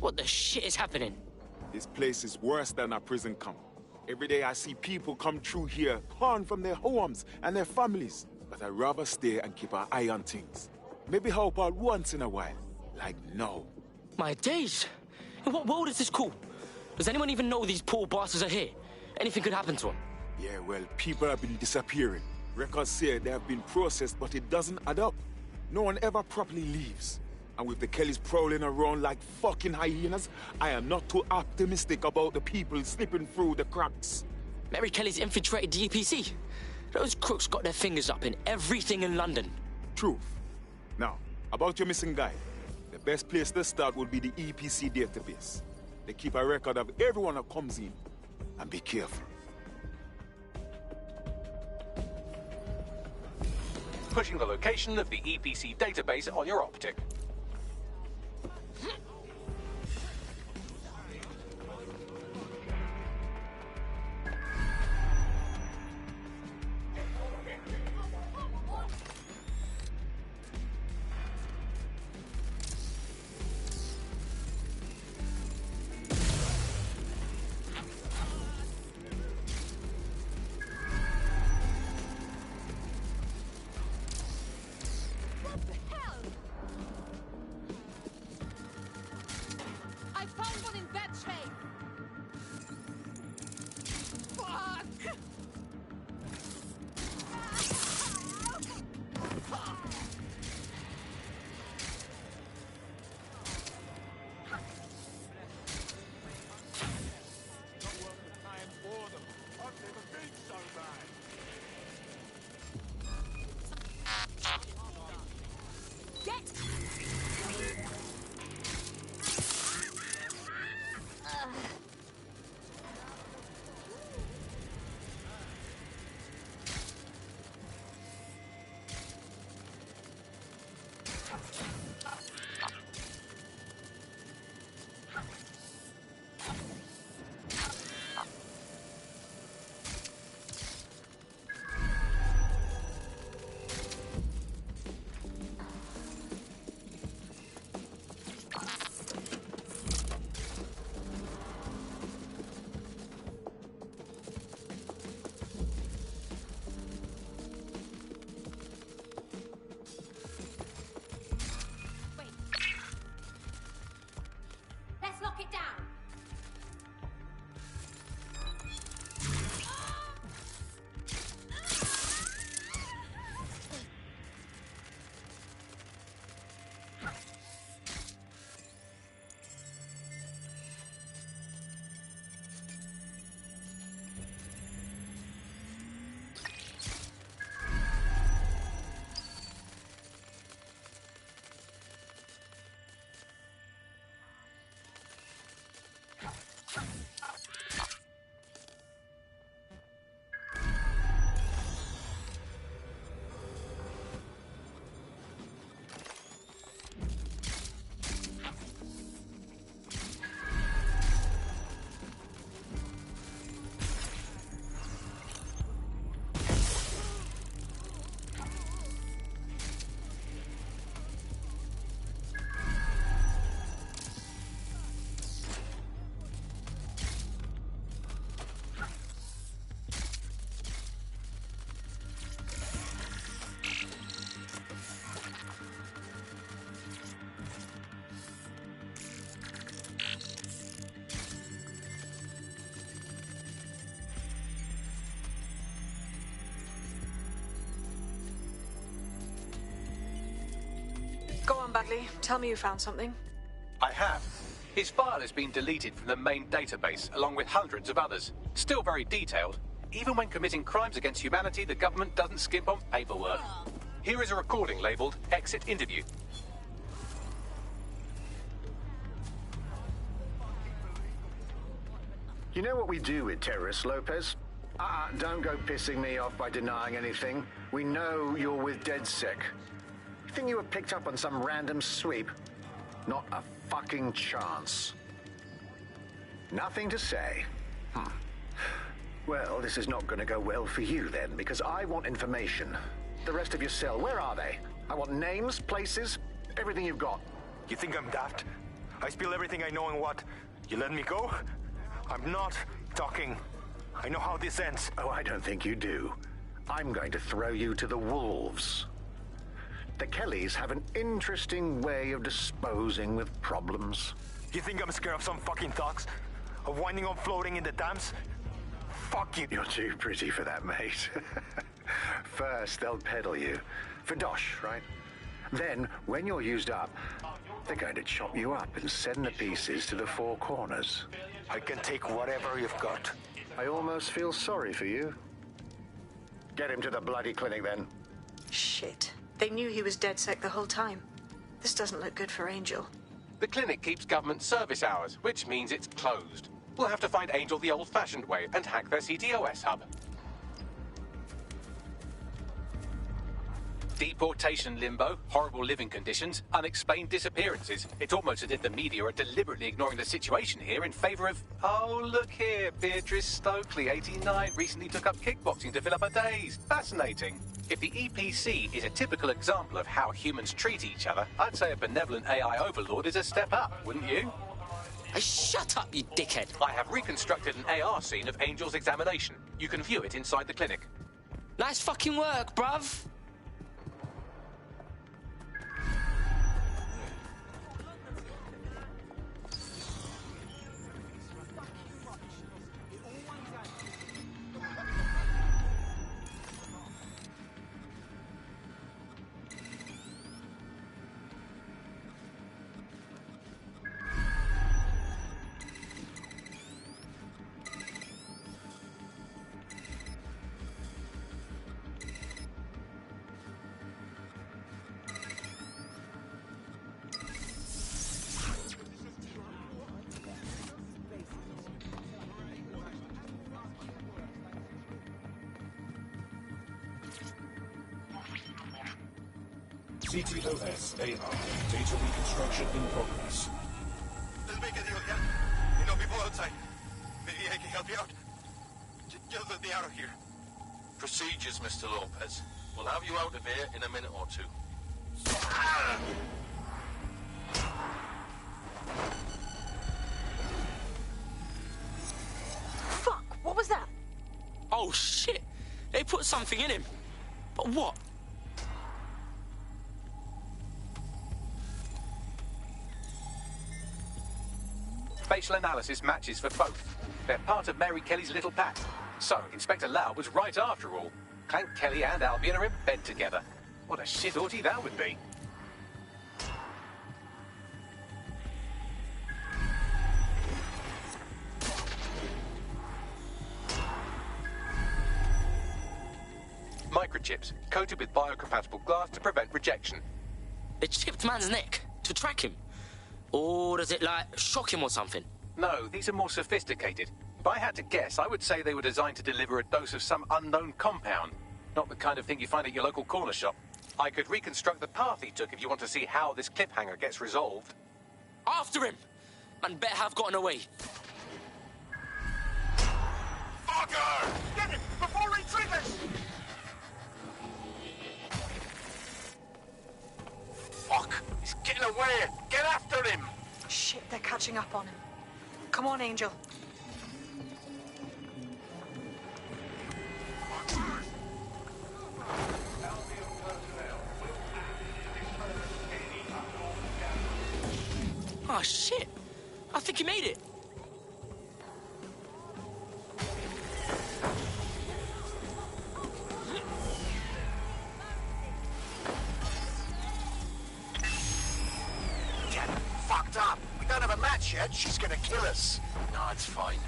What the shit is happening? This place is worse than a prison camp. Every day I see people come through here, torn from their homes and their families. But I'd rather stay and keep an eye on things. Maybe help out once in a while. Like now. My days! In what world is this cool? Does anyone even know these poor bastards are here? Anything could happen to them. Yeah, well, people have been disappearing. Records say they have been processed, but it doesn't add up. No one ever properly leaves. And with the Kellys prowling around like fucking hyenas, I am not too optimistic about the people slipping through the cracks. Mary Kelly's infiltrated the EPC. Those crooks got their fingers up in everything in London. Truth. Now, about your missing guy. The best place to start would be the EPC database. They keep a record of everyone that comes in. And be careful. Pushing the location of the EPC database on your optic. Go on, Bagley. Tell me you found something. I have. His file has been deleted from the main database, along with hundreds of others. Still very detailed. Even when committing crimes against humanity, the government doesn't skimp on paperwork. Here is a recording labelled Exit Interview. You know what we do with terrorists, Lopez? Don't go pissing me off by denying anything. We know you're with DedSec. think you were picked up on some random sweep? Not a fucking chance. Nothing to say. Well, this is not going to go well for you then, because I want information. The rest of your cell, where are they? I want names, places, everything you've got. You think I'm daft? I spill everything I know and what? You let me go? I'm not talking. I know how this ends. Oh, I don't think you do. I'm going to throw you to the wolves. The Kellys have an interesting way of disposing with problems. You think I'm scared of some fucking thugs? Of winding up floating in the dams? Fuck you. You're too pretty for that, mate. First, they'll peddle you. For dosh, right? Then, when you're used up, they're going to chop you up and send the pieces to the four corners. I can take whatever you've got. I almost feel sorry for you. Get him to the bloody clinic, then. Shit. They knew he was DedSec the whole time. This doesn't look good for Angel. The clinic keeps government service hours, which means it's closed. We'll have to find Angel the old-fashioned way and hack their CTOS hub. Deportation limbo, horrible living conditions, unexplained disappearances. It's almost as if the media are deliberately ignoring the situation here in favour of... Oh, look here, Beatrice Stokely, 89, recently took up kickboxing to fill up her days. Fascinating. If the EPC is a typical example of how humans treat each other, I'd say a benevolent AI overlord is a step up, wouldn't you? Hey, shut up, you dickhead. I have reconstructed an AR scene of Angel's examination. You can view it inside the clinic. Nice fucking work, bruv. CTOS AR. Data reconstruction in progress. Let's make a deal, yeah? You know people outside. Maybe I can help you out. Just let me out of here. Procedures, Mr. Lopez. We'll have you out of here in a minute or two. Fuck, what was that? Oh, shit. They put something in him. But what? Facial analysis matches for both. They're part of Mary Kelly's little pack. So, Inspector Lau was right after all. Clank Kelly and Albion are in bed together. What a shit orgy that would be. Microchips, coated with biocompatible glass to prevent rejection. They chipped man's neck to track him. Or does it, like, shock him or something? No, these are more sophisticated. If I had to guess, I would say they were designed to deliver a dose of some unknown compound. Not the kind of thing you find at your local corner shop. I could reconstruct the path he took if you want to see how this cliffhanger gets resolved. After him! Man better have gotten away. Fucker! Get it before he triggers! Fuck! He's getting away! Get after him! Shit, they're catching up on him. Come on, Angel. Oh, shit. I think he made it. Get fucked up! We don't have a match yet. She's gonna kill us. No, it's fine.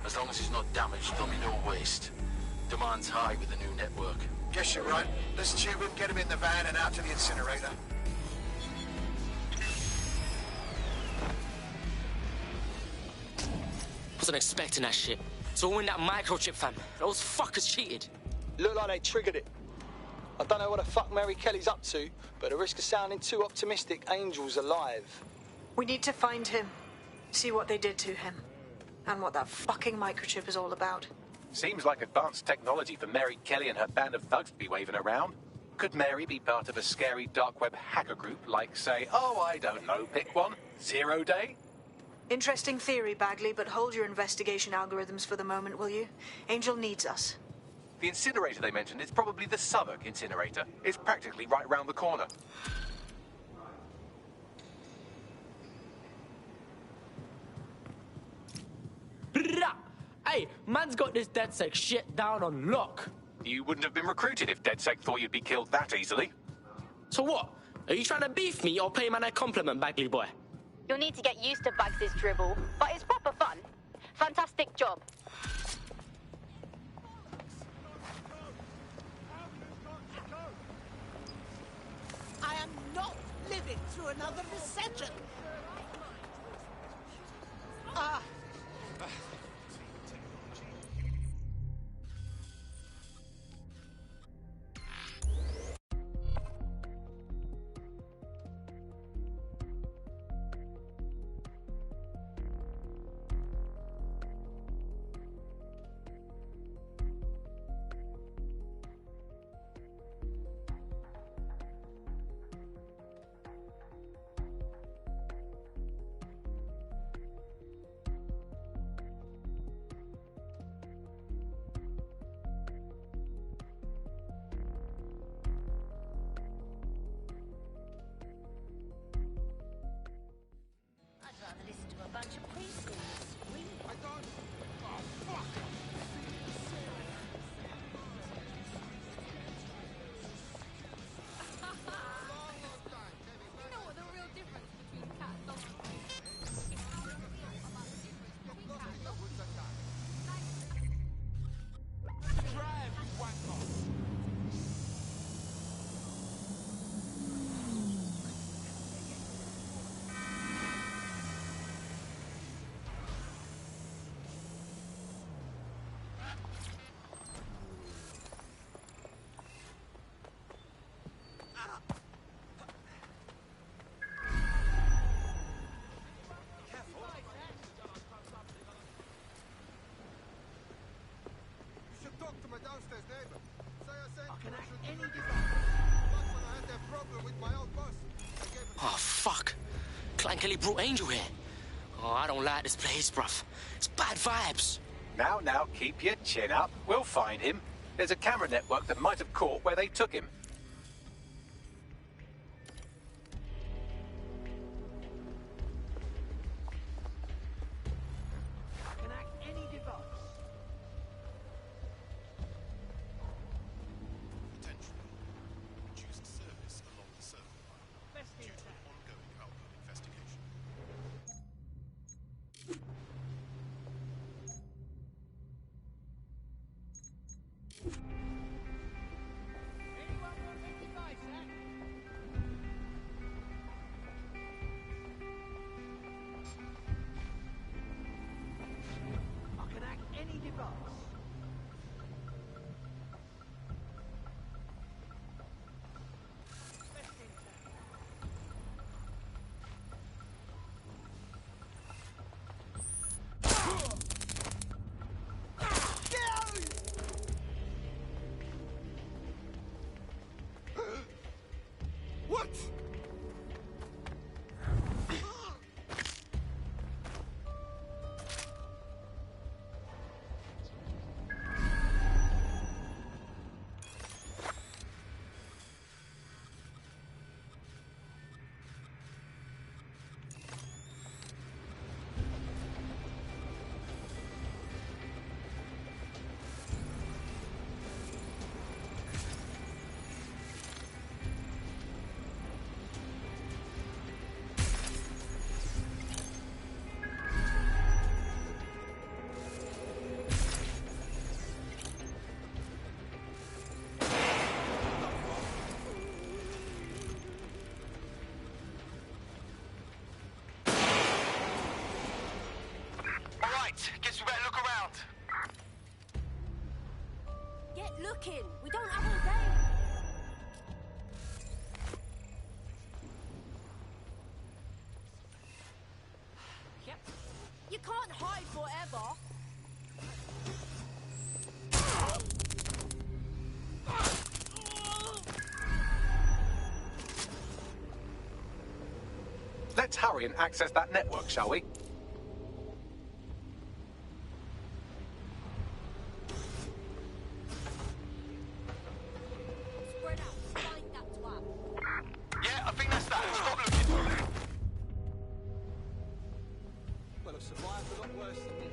As long as he's not damaged, there'll be no waste. Demand's high with the new network. Guess you're right. Let's tube him, get him in the van and out to the incinerator. Wasn't expecting that shit. It's all in that microchip, fam. Those fuckers cheated. Look like they triggered it. I don't know what the fuck Mary Kelly's up to, but at the risk of sounding too optimistic, Angel's alive. We need to find him, see what they did to him, and what that fucking microchip is all about. Seems like advanced technology for Mary Kelly and her band of thugs to be waving around. Could Mary be part of a scary dark web hacker group like, say, oh, I don't know, pick one, 0 Day? Interesting theory, Bagley, but hold your investigation algorithms for the moment, will you? Angel needs us. The incinerator they mentioned is probably the Southwark incinerator. It's practically right round the corner. Hey, man's got this DedSec shit down on lock. You wouldn't have been recruited if DedSec thought you'd be killed that easily. So what? Are you trying to beef me or pay man a compliment, Bagley boy? You'll need to get used to Bags' dribble, but it's proper fun. Fantastic job. I am not living through another recession. Ah. Talk to my downstairs neighbor. Say I sent I can act you any should device. That's when I had that problem with my old boss. Oh, fuck. Clan Kelly brought Angel here. Oh, I don't like this place, bruv. It's bad vibes. Now, keep your chin up. We'll find him. There's a camera network that might have caught where they took him. I can act any device. Potentially. Reduced service along the circle line Best due to an ongoing outbound investigation. Anyone want a device, eh? I can act any device. Best in town. What? Guess we better look around. Get looking. We don't have all day. Let's hurry and access that network, shall we? Yeah, I think that's that. Stop looking. Well, I've survived a lot worse than me.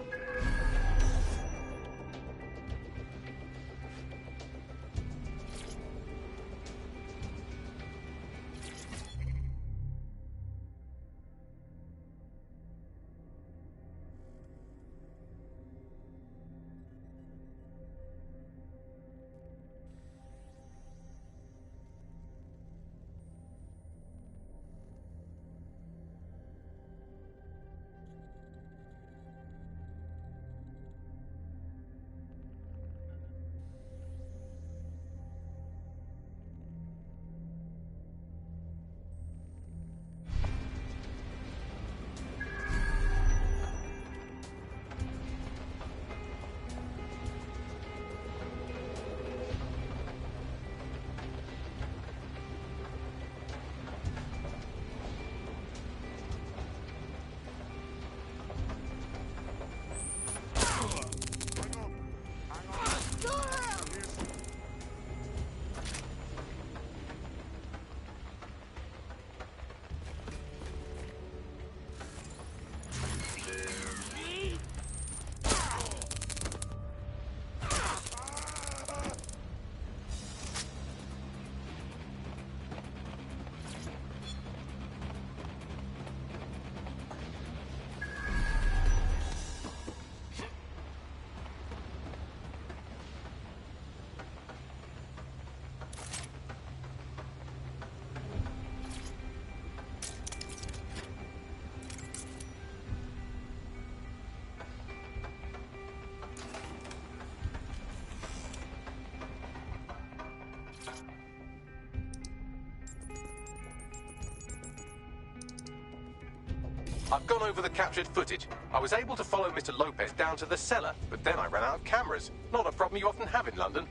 I've gone over the captured footage. I was able to follow Mr. Lopez down to the cellar, but then I ran out of cameras. Not a problem you often have in London.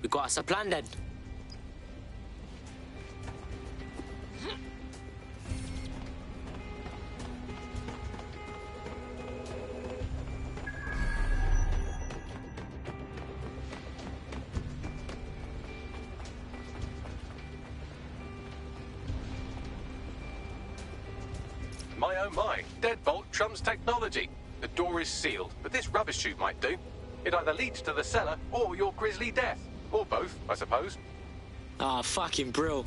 We got us a plan then. My oh my, deadbolt trumps technology. The door is sealed, but this rubbish chute might do. It either leads to the cellar or your grisly death. Or both, I suppose. Ah, fucking brill.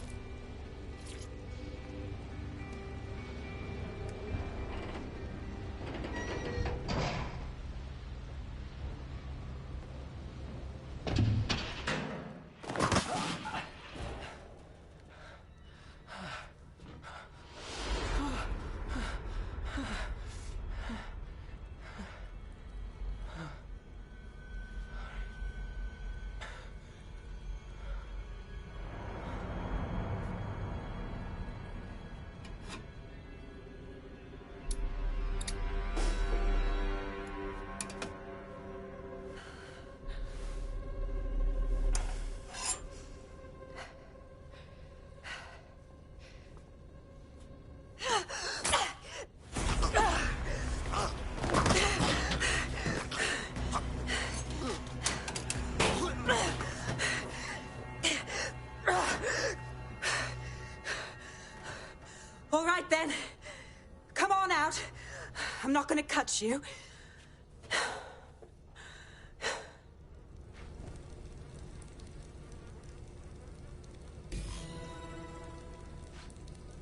All right, then. Come on out. I'm not gonna cut you.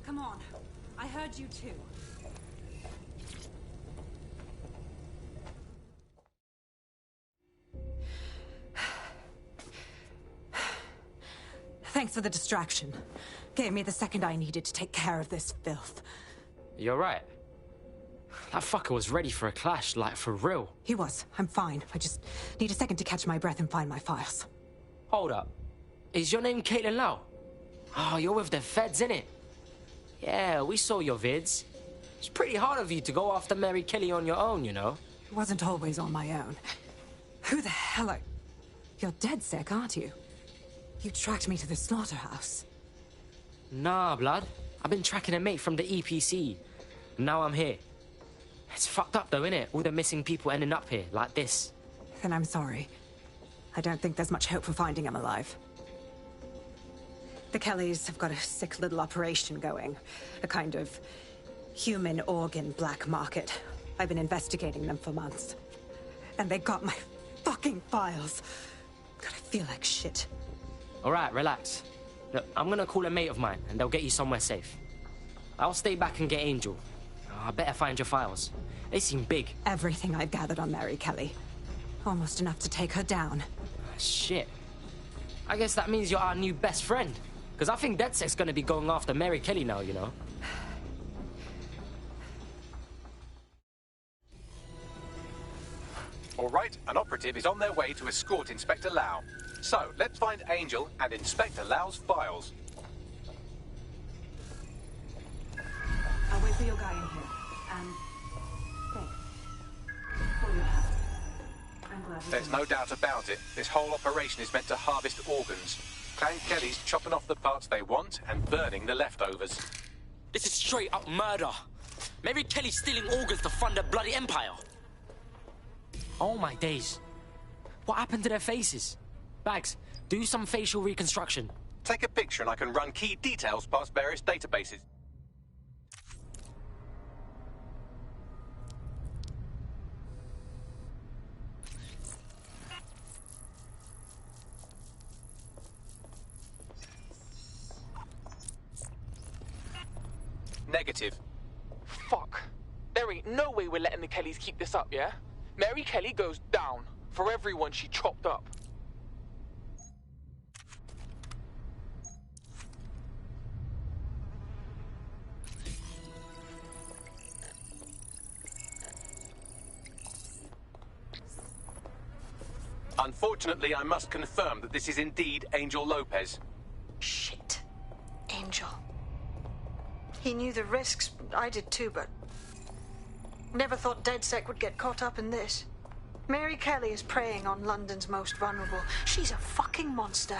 Come on. I heard you too. Thanks for the distraction. Gave me the second I needed to take care of this filth. You're right. That fucker was ready for a clash, like for real. He was. I'm fine. I just need a second to catch my breath and find my files. Hold up. Is your name Caitlin Lau? Oh, you're with the feds, innit? Yeah, we saw your vids. It's pretty hard of you to go after Mary Kelly on your own, you know? It wasn't always on my own. Who the hell are... You're dead sick, aren't you? You tracked me to the slaughterhouse. Nah, blood. I've been tracking a mate from the EPC. Now I'm here. It's fucked up though, innit? All the missing people ending up here, like this. Then I'm sorry. I don't think there's much hope for finding him alive. The Kellys have got a sick little operation going. A kind of human organ black market. I've been investigating them for months. And they got my fucking files. God, I feel like shit. Alright, relax. Look, I'm gonna call a mate of mine, and they'll get you somewhere safe. I'll stay back and get Angel. I better find your files. They seem big. Everything I've gathered on Mary Kelly. Almost enough to take her down. Shit. I guess that means you're our new best friend. Because I think DedSec's gonna be going after Mary Kelly now, you know? All right, an operative is on their way to escort Inspector Lau. So, let's find Angel and Inspector Lau's files. I'll wait for your guy in here. Thanks. For your help. I'm glad There's no doubt about it. This whole operation is meant to harvest organs. Clan Kelly's chopping off the parts they want and burning the leftovers. This is straight up murder. Mary Kelly's stealing organs to fund a bloody empire. Oh my days. What happened to their faces? Bags, do some facial reconstruction. Take a picture and I can run key details past various databases. Negative. Fuck. There ain't no way we're letting the Kellys keep this up, yeah? Mary Kelly goes down for everyone she chopped up. Unfortunately, I must confirm that this is indeed Angel Lopez. Shit. Angel. He knew the risks. I did too, but never thought DedSec would get caught up in this. Mary Kelly is preying on London's most vulnerable. She's a fucking monster.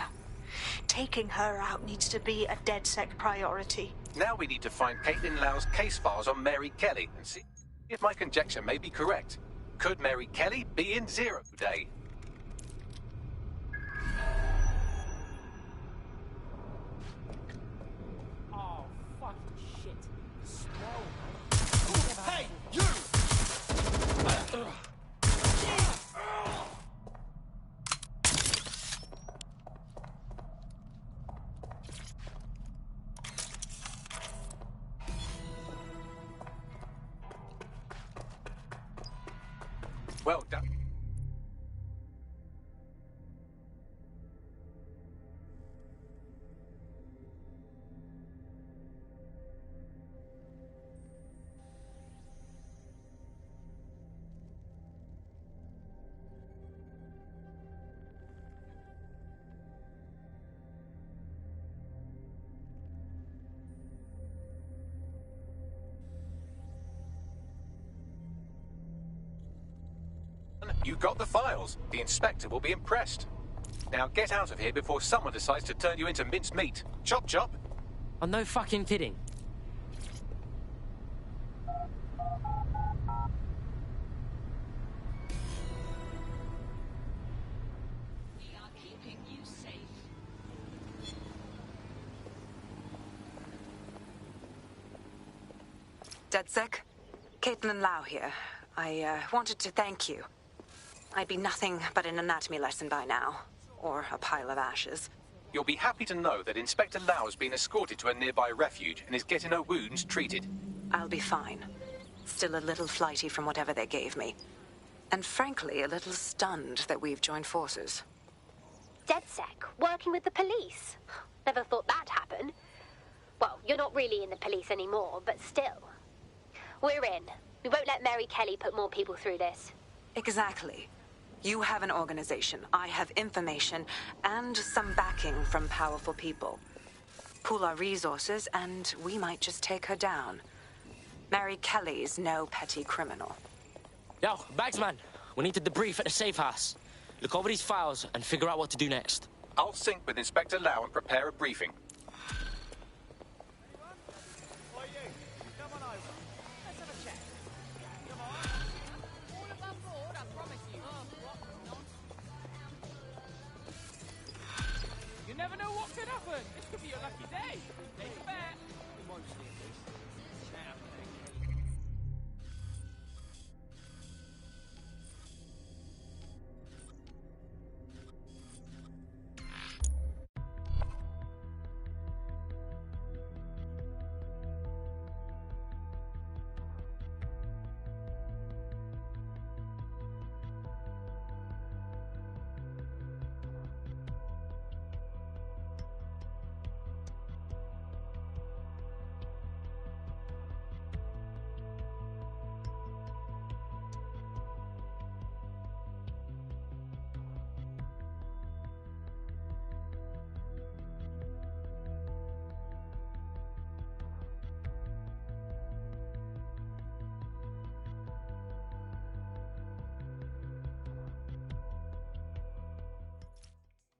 Taking her out needs to be a DedSec priority. Now we need to find Caitlin Lau's case files on Mary Kelly and see if my conjecture may be correct. Could Mary Kelly be in Zero Day? Oh, fucking shit. Hey, you! Well done. You got the files. The inspector will be impressed. Now get out of here before someone decides to turn you into minced meat. Chop chop. Oh, no fucking kidding. We are keeping you safe. DedSec? Caitlin Lau here. I wanted to thank you. I'd be nothing but an anatomy lesson by now. Or a pile of ashes. You'll be happy to know that Inspector Lau has been escorted to a nearby refuge and is getting her wounds treated. I'll be fine. Still a little flighty from whatever they gave me. And frankly, a little stunned that we've joined forces. DedSec, working with the police. Never thought that'd happen. Well, you're not really in the police anymore, but still. We're in. We won't let Mary Kelly put more people through this. Exactly. You have an organization, I have information, and some backing from powerful people. Pool our resources, and we might just take her down. Mary Kelly's no petty criminal. Yo, Bagsman, we need to debrief at the safe house. Look over these files and figure out what to do next. I'll sync with Inspector Lau and prepare a briefing. Nothing. This could be your lucky day. Take a bet. Mostly, at least. Now,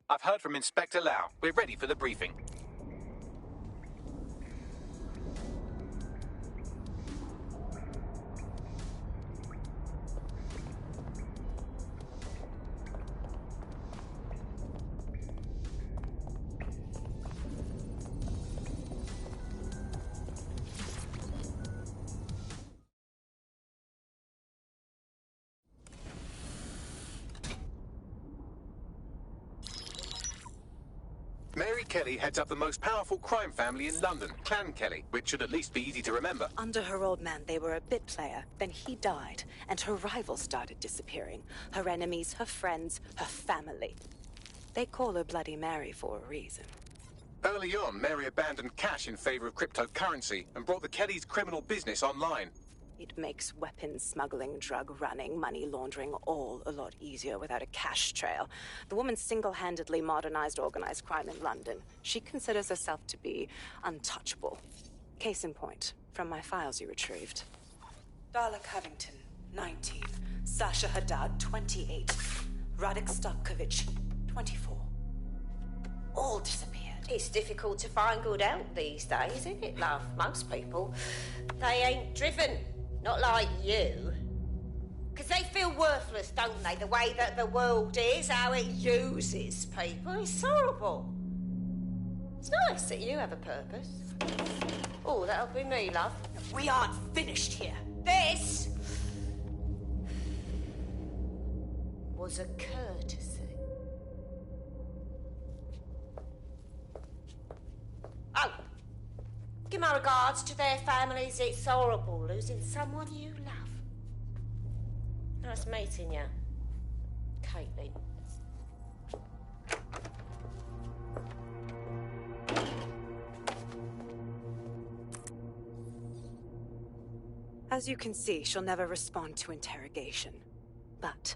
I've heard from Inspector Lau. We're ready for the briefing. Mary Kelly heads up the most powerful crime family in London, Clan Kelly, which should at least be easy to remember. Under her old man, they were a bit player. Then he died, and her rivals started disappearing. Her enemies, her friends, her family. They call her Bloody Mary for a reason. Early on, Mary abandoned cash in favor of cryptocurrency and brought the Kellys' criminal business online. It makes weapons smuggling, drug running, money laundering all a lot easier without a cash trail. The woman single-handedly modernized organized crime in London. She considers herself to be untouchable. Case in point, from my files you retrieved. Darla Covington, 19. Sasha Haddad, 28. Radek Stavkovich, 24. All disappeared. It's difficult to find good help these days, isn't it, love? Most people, they ain't driven. Not like you. Because they feel worthless, don't they? The way that the world is, how it uses people. It's horrible. It's nice that you have a purpose. Oh, that'll be me, love. We aren't finished here. This was a courtesy. Oh, give my regards to their families. It's horrible losing someone you love. Nice meeting you, Caitlin. As you can see, she'll never respond to interrogation. But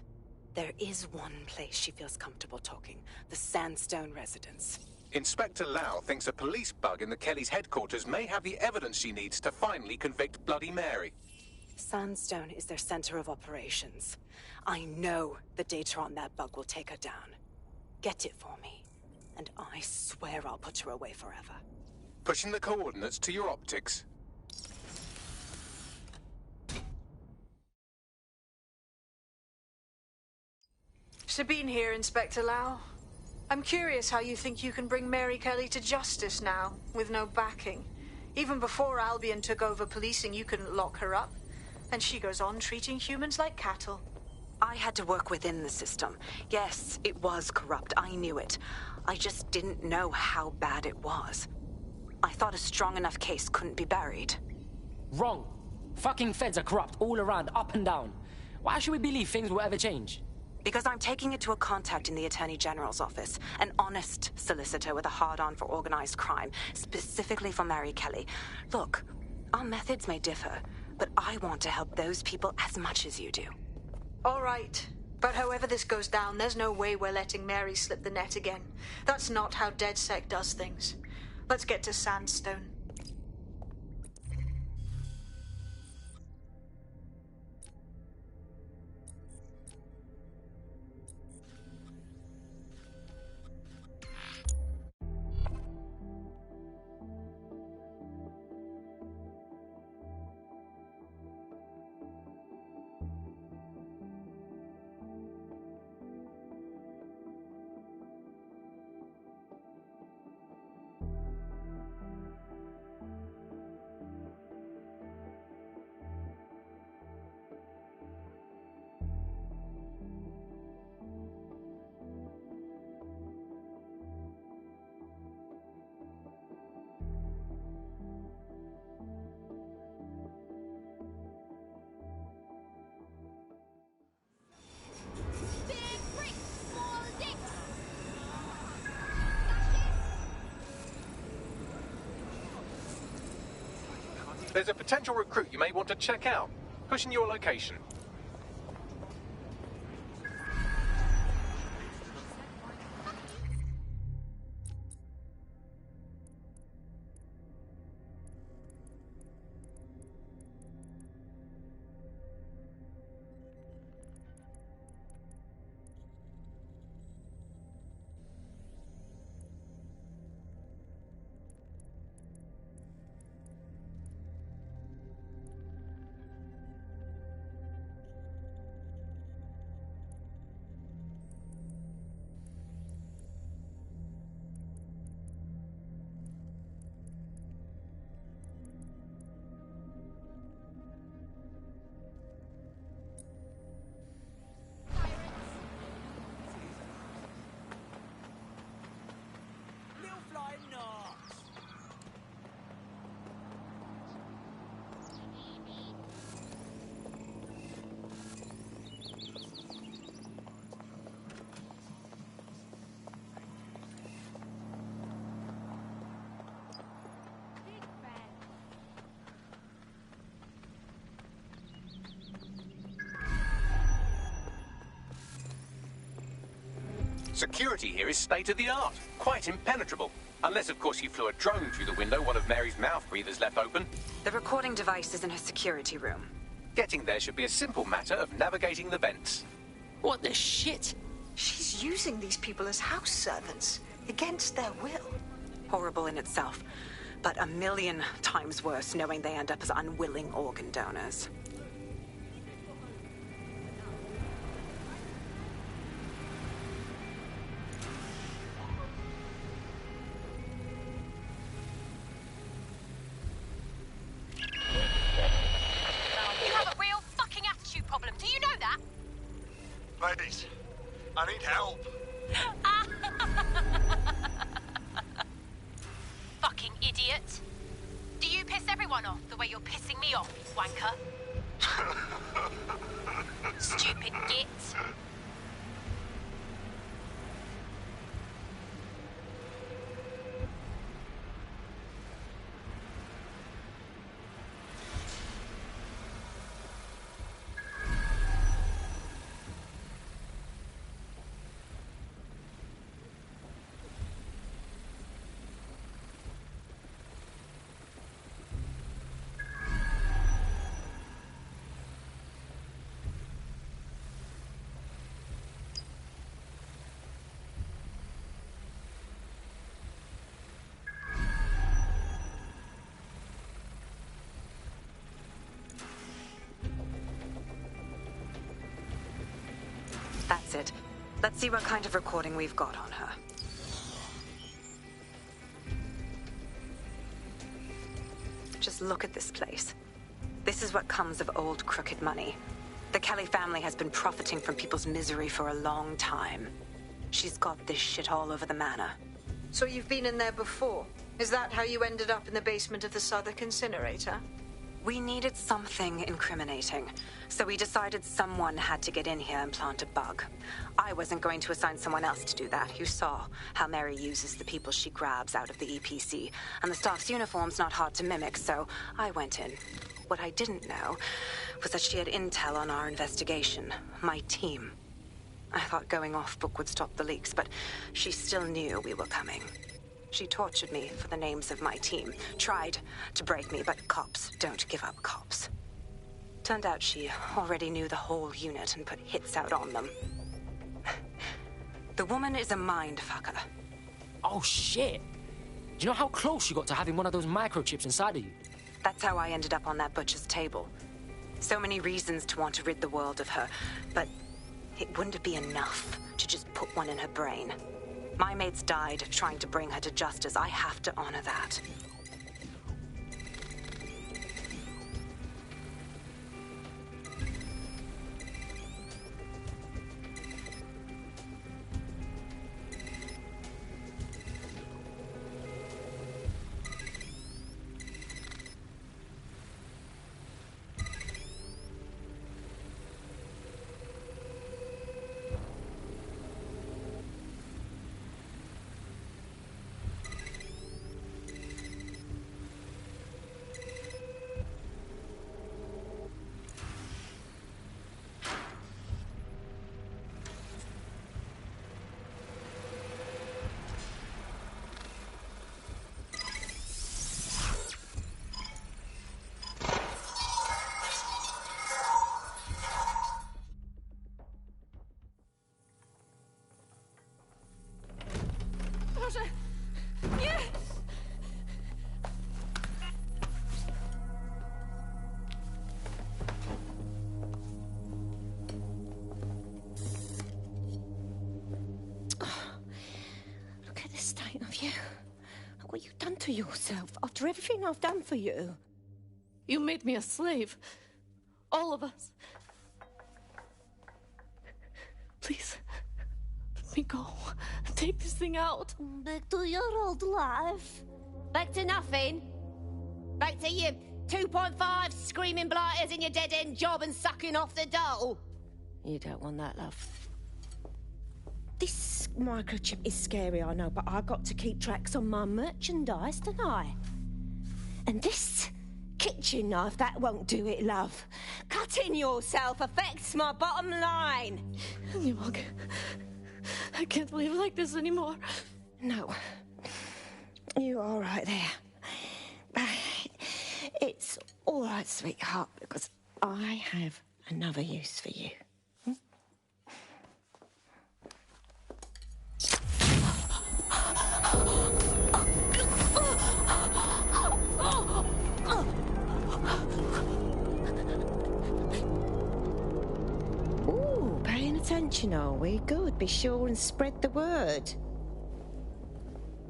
there is one place she feels comfortable talking. The Sandstone residence. Inspector Lau thinks a police bug in the Kellys' headquarters may have the evidence she needs to finally convict Bloody Mary. Sandstone is their center of operations. I know the data on that bug will take her down. Get it for me, and I swear I'll put her away forever. Pushing the coordinates to your optics. Sabine here, Inspector Lau. I'm curious how you think you can bring Mary Kelly to justice now, with no backing. Even before Albion took over policing, you couldn't lock her up. And she goes on treating humans like cattle. I had to work within the system. Yes, it was corrupt. I knew it. I just didn't know how bad it was. I thought a strong enough case couldn't be buried. Wrong. Fucking feds are corrupt all around, up and down. Why should we believe things will ever change? Because I'm taking it to a contact in the Attorney General's office. An honest solicitor with a hard-on for organized crime, specifically for Mary Kelly. Look, our methods may differ, but I want to help those people as much as you do. All right. But however this goes down, there's no way we're letting Mary slip the net again. That's not how DedSec does things. Let's get to Sandstone. There's a potential recruit you may want to check out. Pushing your location. Security here is state-of-the-art, quite impenetrable. Unless, of course, you flew a drone through the window one of Mary's mouth breathers left open. The recording device is in her security room. Getting there should be a simple matter of navigating the vents. What the shit? She's using these people as house servants, against their will. Horrible in itself, but a million times worse knowing they end up as unwilling organ donors. Ladies, I need help. Fucking idiot. Do you piss everyone off the way you're pissing me off, wanker? Stupid git. That's it. Let's see what kind of recording we've got on her. Just look at this place. This is what comes of old crooked money. The Kelly family has been profiting from people's misery for a long time. She's got this shit all over the manor. So you've been in there before? Is that how you ended up in the basement of the Southwark incinerator? We needed something incriminating, so we decided someone had to get in here and plant a bug. I wasn't going to assign someone else to do that. You saw how Mary uses the people she grabs out of the EPC, and the staff's uniform's not hard to mimic, so I went in. What I didn't know was that she had intel on our investigation, my team. I thought going off book would stop the leaks, but she still knew we were coming. She tortured me for the names of my team, tried to break me, but cops don't give up cops. Turned out she already knew the whole unit and put hits out on them. The woman is a mind fucker. Oh, shit. Do you know how close you got to having one of those microchips inside of you? That's how I ended up on that butcher's table. So many reasons to want to rid the world of her, but it wouldn't be enough to just put one in her brain. My mates died trying to bring her to justice. I have to honor that. What you done to yourself after everything I've done for you? You made me a slave. All of us. Please, let me go. Take this thing out. Back to your old life. Back to nothing. Back to you 2.5 screaming blighters in your dead-end job and sucking off the dole. You don't want that, love. This microchip is scary, I know, but I got to keep tracks on my merchandise, don't I? And this kitchen knife, that won't do it, love. Cutting yourself affects my bottom line. I can't live like this anymore. No. You're all right there. It's all right, sweetheart, because I have another use for you. Ooh, paying attention, are we? Good. Be sure and spread the word.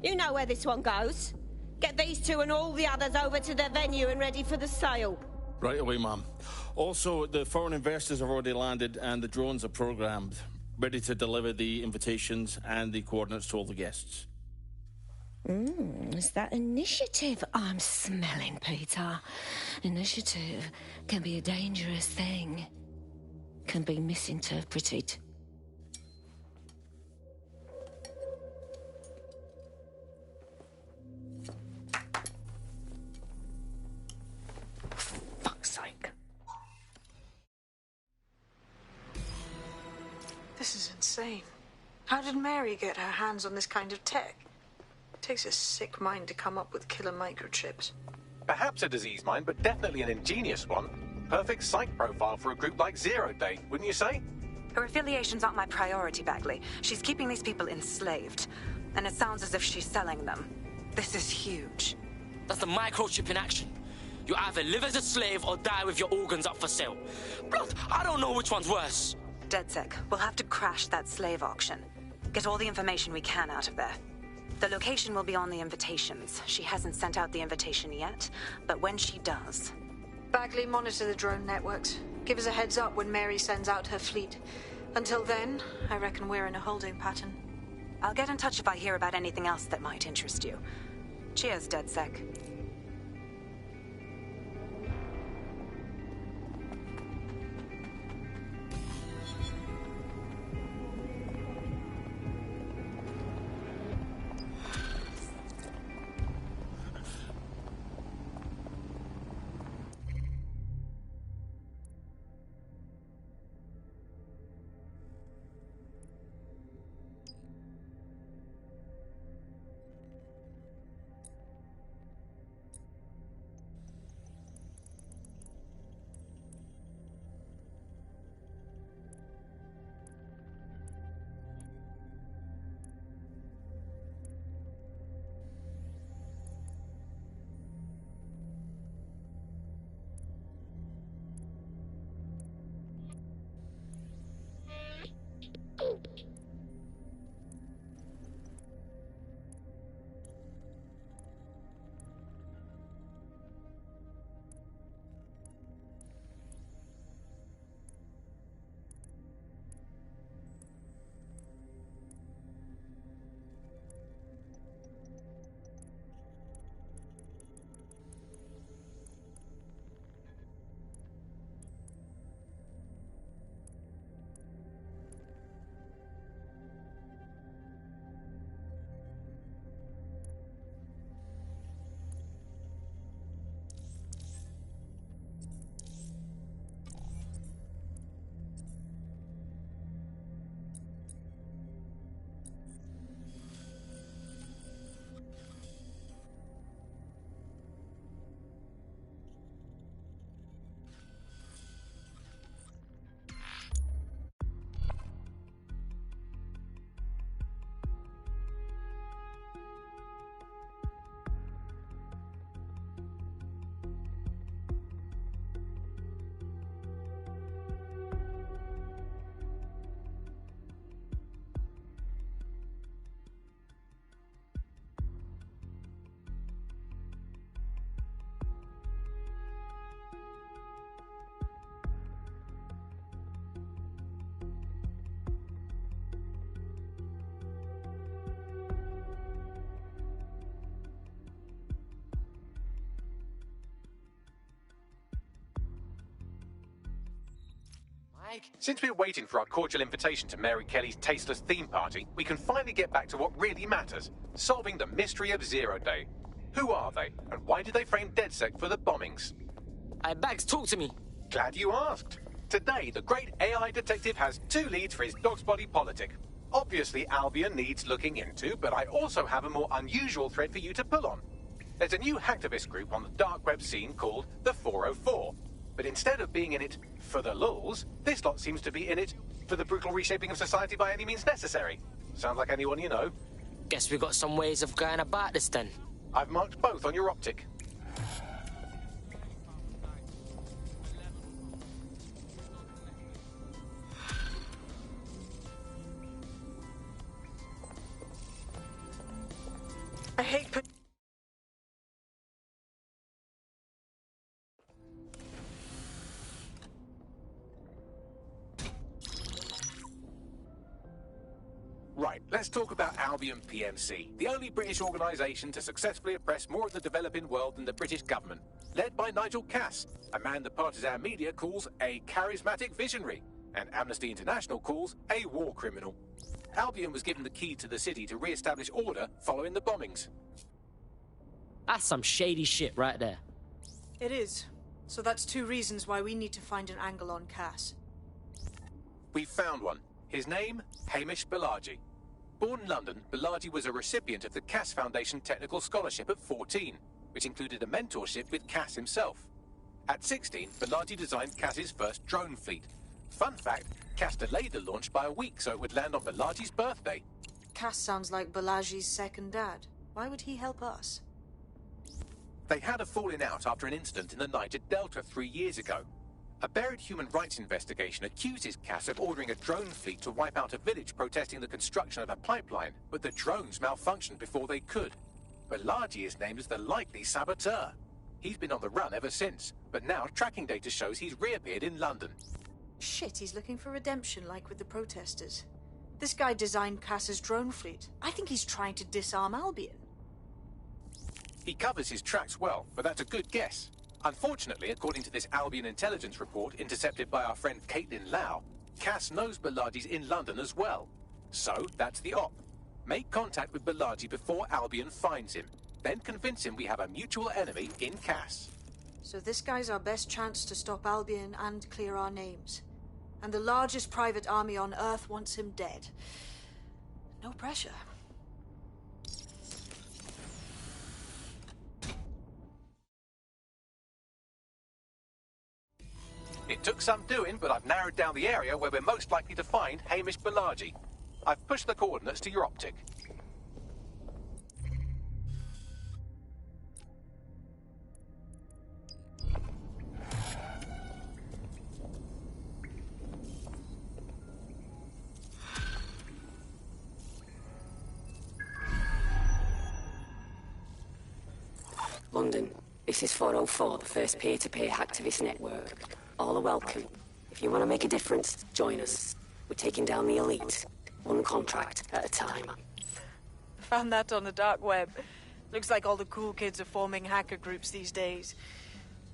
You know where this one goes. Get these two and all the others over to their venue and ready for the sale. Right away, ma'am. Also, the foreign investors have already landed and the drones are programmed, ready to deliver the invitations and the coordinates to all the guests. It's that initiative I'm smelling, Peter. Initiative can be a dangerous thing. Can be misinterpreted. Fuck's sake. This is insane. How did Mary get her hands on this kind of tech? It takes a sick mind to come up with killer microchips. Perhaps a disease mind, but definitely an ingenious one. Perfect psych profile for a group like Zero Day, wouldn't you say? Her affiliations aren't my priority, Bagley. She's keeping these people enslaved. And it sounds as if she's selling them. This is huge. That's the microchip in action. You either live as a slave or die with your organs up for sale. Blood, I don't know which one's worse. DedSec, we'll have to crash that slave auction. Get all the information we can out of there. The location will be on the invitations. She hasn't sent out the invitation yet, but when she does... Bagley, monitor the drone networks. Give us a heads up when Mary sends out her fleet. Until then, I reckon we're in a holding pattern. I'll get in touch if I hear about anything else that might interest you. Cheers, DedSec. like? Since we're waiting for our cordial invitation to Mary Kelly's tasteless theme party, we can finally get back to what really matters, solving the mystery of Zero Day. Who are they, and why did they frame DedSec for the bombings? Bags, talk to me. Glad you asked. Today, the great AI detective has 2 leads for his dog's body politic. Obviously, Albion needs looking into, but I also have a more unusual thread for you to pull on. There's a new hacktivist group on the dark web scene called the 404. But instead of being in it for the lulz, this lot seems to be in it for the brutal reshaping of society by any means necessary. Sound like anyone you know? Guess we got some ways of going about this then. I've marked both on your optic. I hate Right, let's talk about Albion PMC, the only British organisation to successfully oppress more of the developing world than the British government, led by Nigel Cass, a man the partisan media calls a charismatic visionary, and Amnesty International calls a war criminal. Albion was given the key to the city to re-establish order following the bombings. That's some shady shit right there. It is. So that's 2 reasons why we need to find an angle on Cass. We've found one. His name, Hamish Balaji. Born in London, Balaji was a recipient of the Cass Foundation Technical Scholarship at 14, which included a mentorship with Cass himself. At 16, Balaji designed Cass's first drone fleet. Fun fact, Cass delayed the launch by a week so it would land on Balaji's birthday. Cass sounds like Balaji's second dad. Why would he help us? They had a falling out after an incident in the Niger Delta 3 years ago. A buried human rights investigation accuses Cass of ordering a drone fleet to wipe out a village protesting the construction of a pipeline, but the drones malfunctioned before they could. Balaji is named as the likely saboteur. He's been on the run ever since, but now tracking data shows he's reappeared in London. Shit, he's looking for redemption like with the protesters. This guy designed Cass's drone fleet. I think he's trying to disarm Albion. He covers his tracks well, but that's a good guess. Unfortunately, according to this Albion intelligence report intercepted by our friend Caitlin Lau, Cass knows Balaji's in London as well. So, that's the op. Make contact with Balaji before Albion finds him. Then convince him we have a mutual enemy in Cass. So this guy's our best chance to stop Albion and clear our names. And the largest private army on Earth wants him dead. No pressure. It took some doing, but I've narrowed down the area where we're most likely to find Hamish Balaji. I've pushed the coordinates to your optic. London, this is 404, the first peer-to-peer hacktivist network. All are welcome. If you want to make a difference, join us. We're taking down the elite, one contract at a time. Found that on the dark web. Looks like all the cool kids are forming hacker groups these days.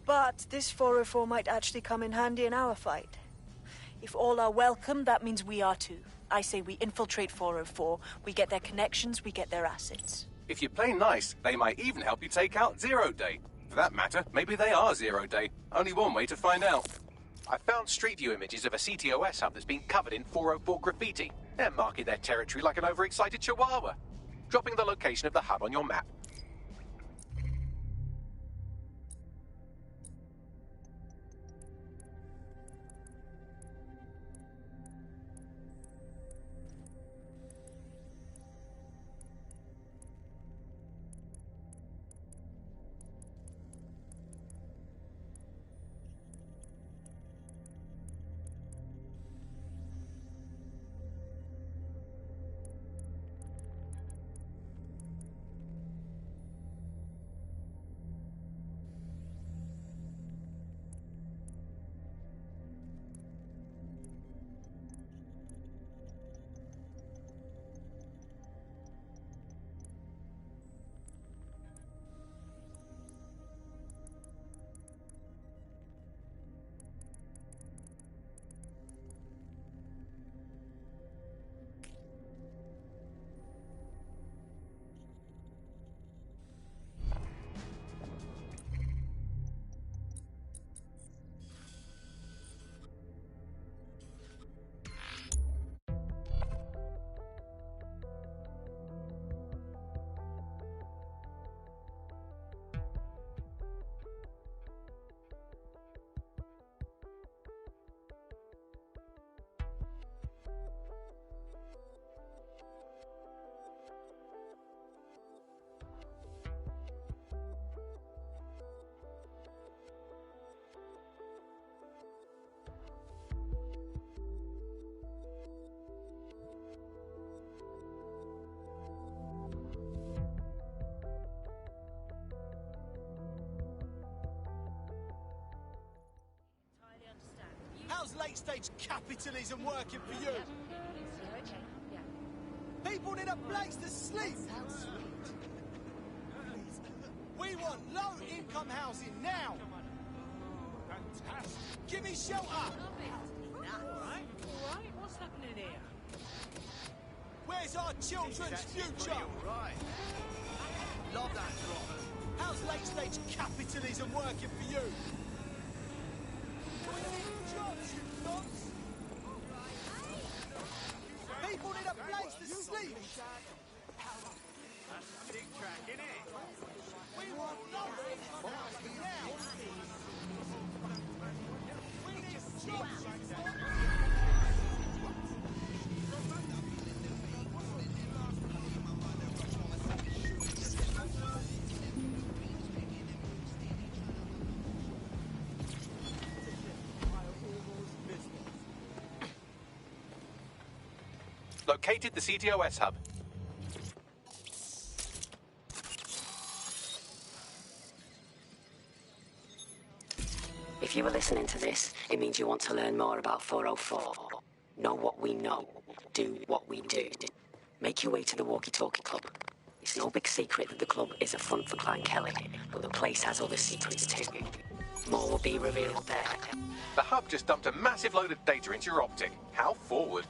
But this 404 might actually come in handy in our fight. If all are welcome, that means we are too. I say we infiltrate 404, we get their connections, we get their assets. If you play nice, they might even help you take out Zero Day. For that matter, maybe they are Zero Day. Only one way to find out. I found Street View images of a CTOS hub that's been covered in 404 graffiti. They're marking their territory like an overexcited chihuahua. Dropping the location of the hub on your map. late-stage capitalism working for you? People need a place to sleep. We want low-income housing now. Fantastic. Give me shelter. Alright, what's happening here? Where's our children's future? Love that drop. How's late-stage capitalism working for you? We need jobs, you nonce. People need a place to sleep. That's a big track, innit? We want low-income housing now. We need jobs, you nonce. Located the CTOS hub. If you were listening to this, it means you want to learn more about 404. Know what we know. Do what we do. Make your way to the Walkie Talkie Club. It's no big secret that the club is a front for Clan Kelly, but the place has other secrets too. More will be revealed there. The hub just dumped a massive load of data into your optic. How forward?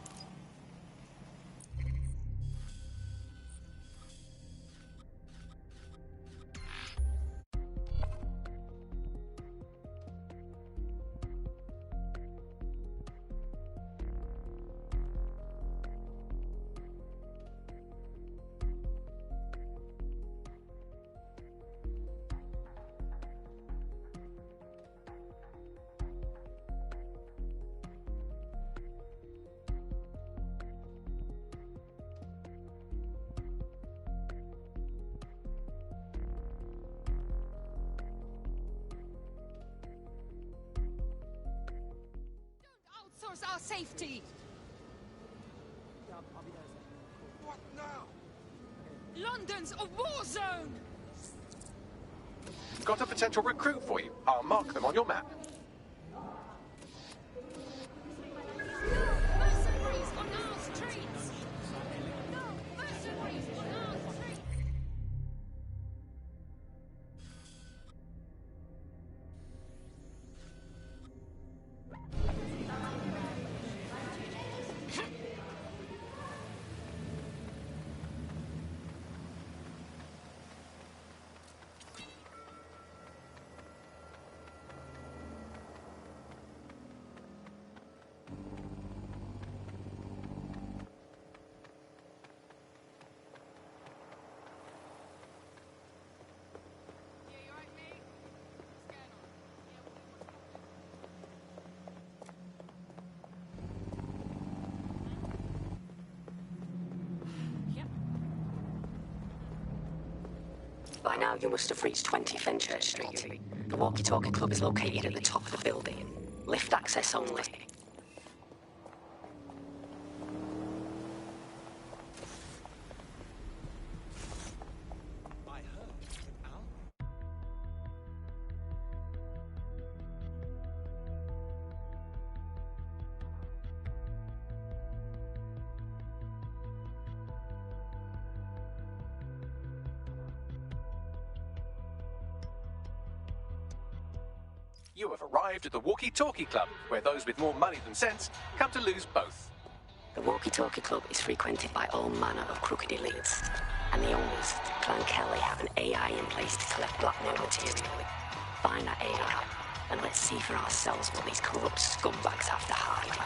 Outsource our safety. What now? London's a war zone. Got a potential recruit for you. I'll mark them on your map. Mercenaries on our streets. No, mercenaries on our streets. By now, you must have reached 20 Fenchurch Street. The Walkie Talkie Club is located at the top of the building. Lift access only. You have arrived at the Walkie Talkie Club, where those with more money than sense come to lose both. The Walkie Talkie Club is frequented by all manner of crooked elites, and the owners, Clan Kelly, have an AI in place to collect blackmail material. Find that AI, and let's see for ourselves what these corrupt scumbags have to hide.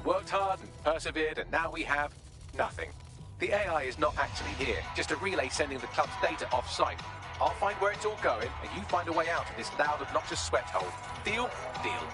You worked hard and persevered, and now we have nothing. The AI is not actually here, just a relay sending the club's data off-site. I'll find where it's all going, and you find a way out of this loud, obnoxious sweat hole. Deal? Deal.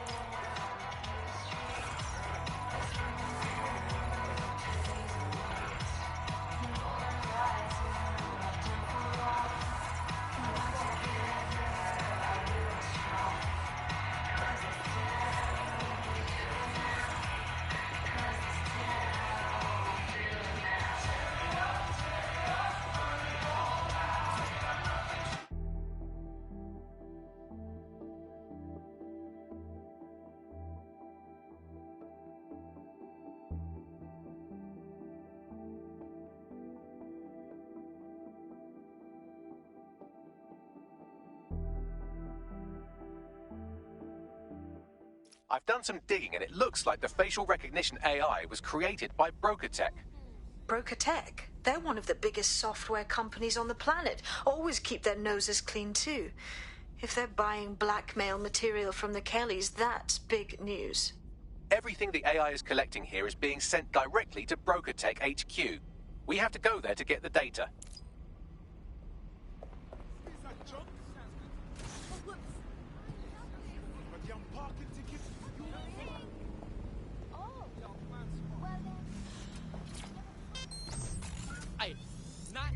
I've done some digging, and it looks like the facial recognition AI was created by Broker Tech. Broker Tech? They're one of the biggest software companies on the planet. Always keep their noses clean, too. If they're buying blackmail material from the Kellys, that's big news. Everything the AI is collecting here is being sent directly to Broker Tech HQ. We have to go there to get the data. Hey, not.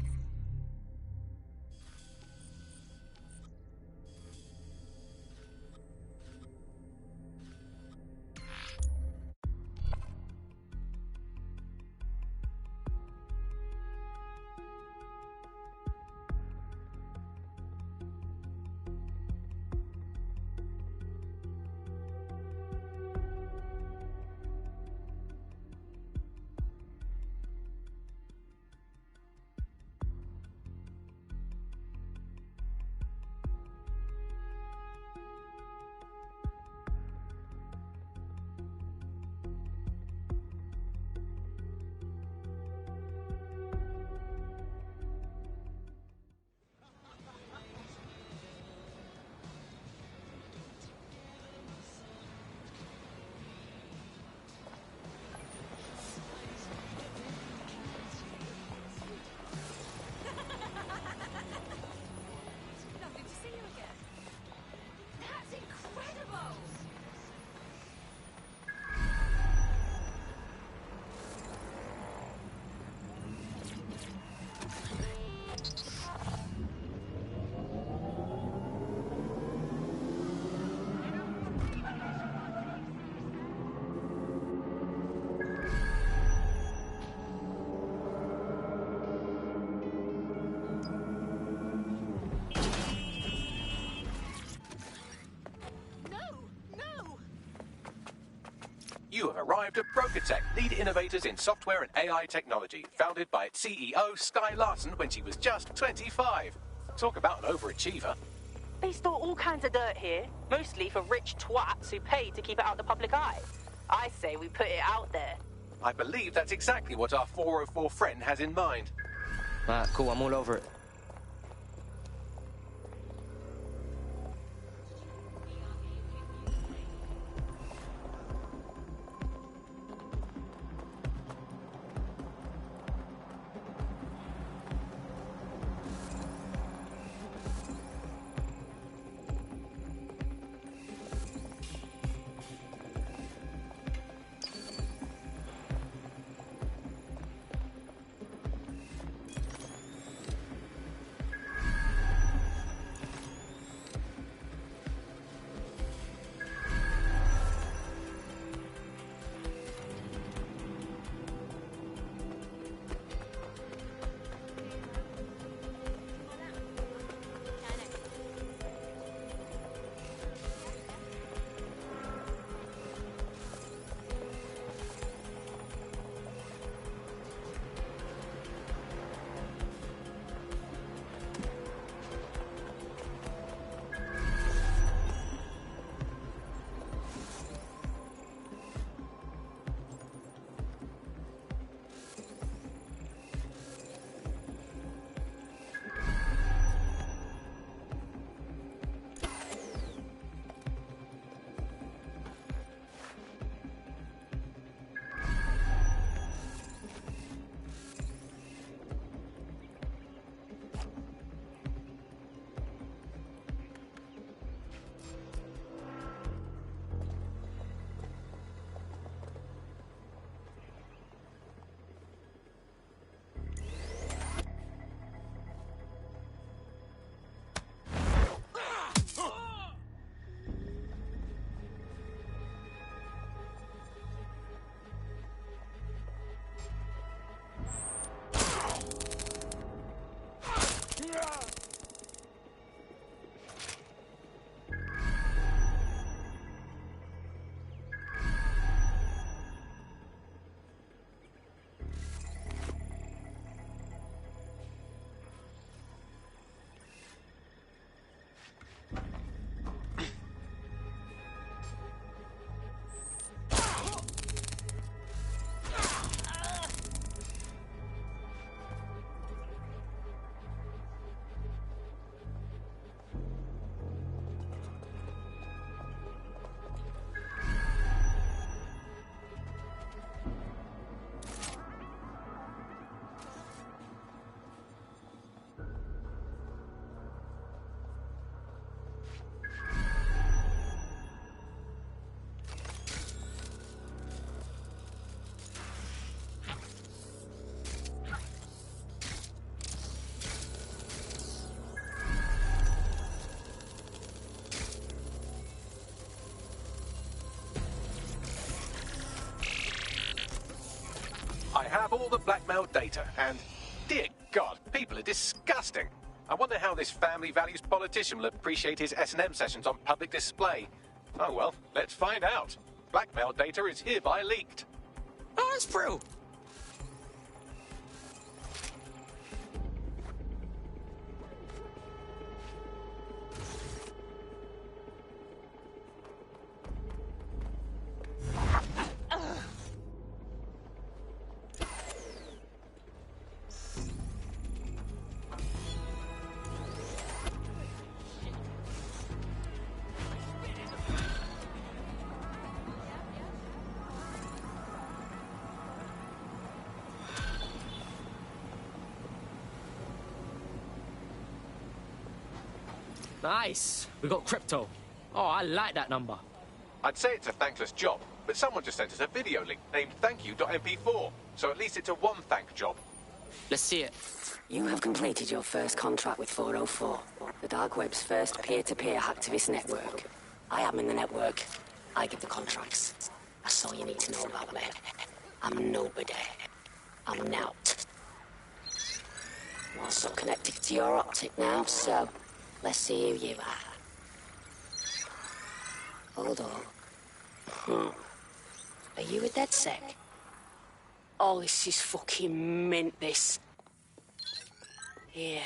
Lovely to see you again. That's incredible! You have arrived at Broker Tech, lead innovators in software and AI technology, founded by its CEO, Sky Larson, when she was just 25. Talk about an overachiever. They store all kinds of dirt here, mostly for rich twats who pay to keep it out the public eye. I say we put it out there. I believe that's exactly what our 404 friend has in mind. Cool, I'm all over it. have all the blackmail data, and dear God, people are disgusting. I wonder how this family values politician will appreciate his S&M sessions on public display. Oh well, let's find out. Blackmail data is hereby leaked. Oh, it's true. Nice. We got crypto. Oh, I like that number. I'd say it's a thankless job, but someone just sent us a video link named thankyou.mp4, so at least it's a one-thank job. Let's see it. You have completed your first contract with 404, the dark web's first peer-to-peer hacktivist network. I am in the network. I give the contracts. That's all you need to know about me. I'm nobody. I'm Nout. I'm also connected to your optic now, so let's see who you are. Hold on. Are you a DedSec? Oh, this is fucking mint, this. Yeah,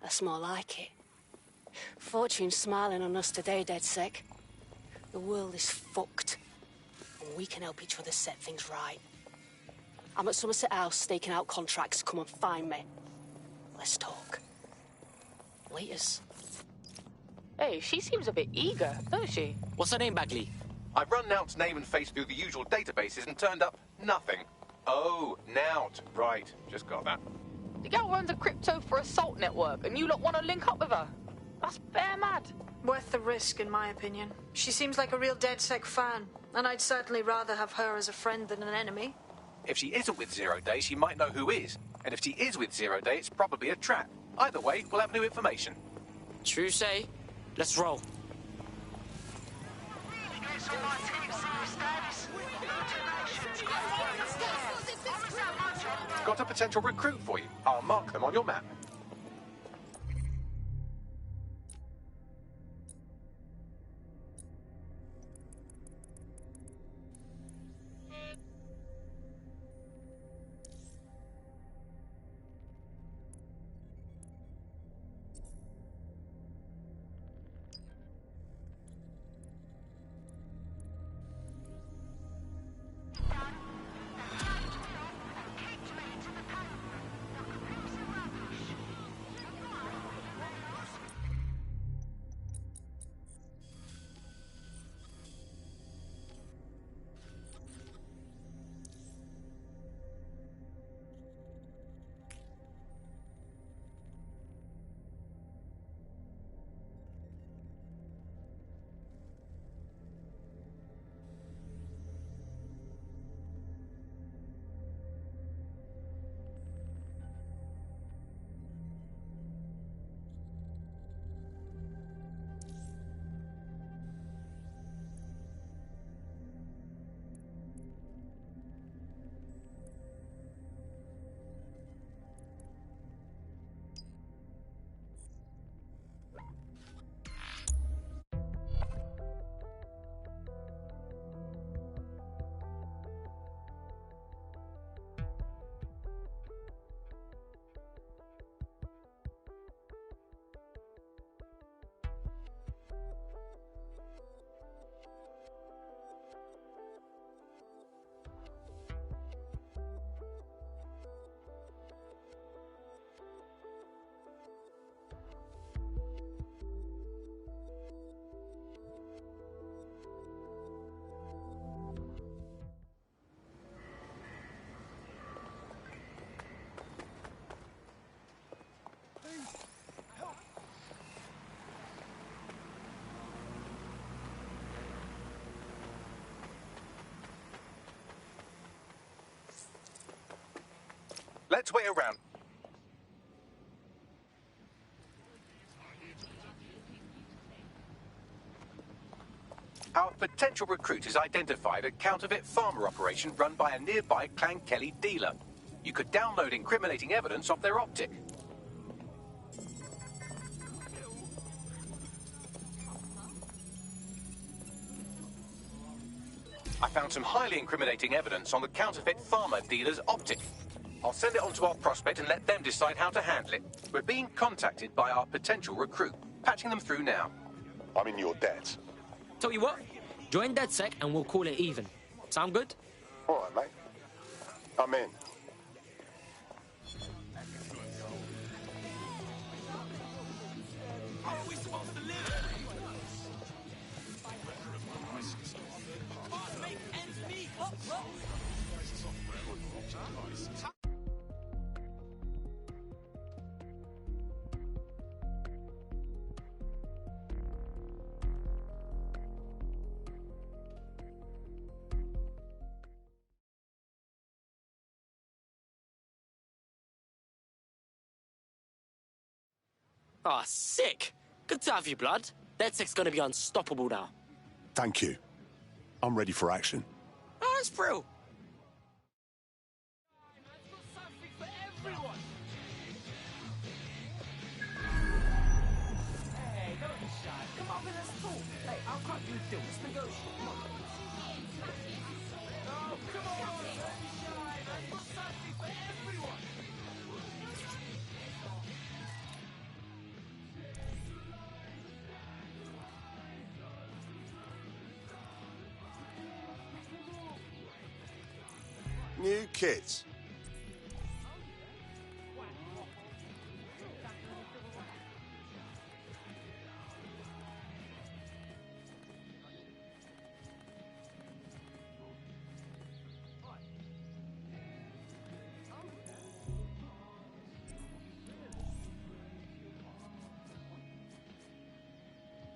that's more like it. Fortune's smiling on us today, DedSec. The world is fucked, and we can help each other set things right. I'm at Somerset House staking out contracts. Come and find me. Let's talk. Laters. Hey, she seems a bit eager, doesn't she? What's her name, Bagley? I've run Nout's name and face through the usual databases and turned up nothing. Oh, Nout. Right, just got that. The gal runs a crypto for assault network, and you lot want to link up with her? That's bare mad. Worth the risk, in my opinion. She seems like a real DedSec fan, and I'd certainly rather have her as a friend than an enemy. If she isn't with Zero Day, she might know who is. And if she is with Zero Day, it's probably a trap. Either way, we'll have new information. True say. Let's roll. Got a potential recruit for you. I'll mark them on your map. Let's wait around. Our potential recruit has identified a counterfeit farmer operation run by a nearby Clan Kelly dealer. You could download incriminating evidence off their optic. I found some highly incriminating evidence on the counterfeit farmer dealer's optic. I'll send it on to our prospect and let them decide how to handle it. We're being contacted by our potential recruit. Patching them through now. I'm in your debt. Tell you what, join DedSec and we'll call it even. Sound good? All right, mate. I'm in. How are we supposed to live? Can't make ends meet. Ah, sick. Good to have you, blood. DedSec's gonna be unstoppable now. Thank you. I'm ready for action. Oh, it's thrill. Hey, don't be shy. Come on, let's talk. Hey, I'll cut you a deal. Let's negotiate. Come on. Oh, come on. Don't be shy. I've got something for everyone. New kids.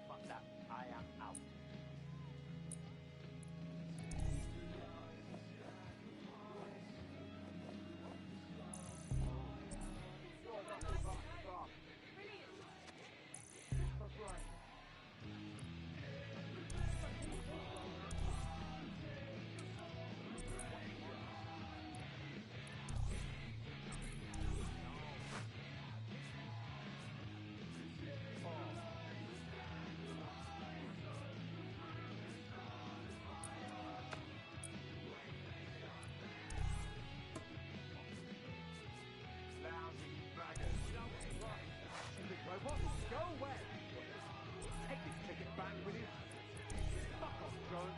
Fuck that. I am out. Go away! Take this ticket back, will you? Fuck off, Joe.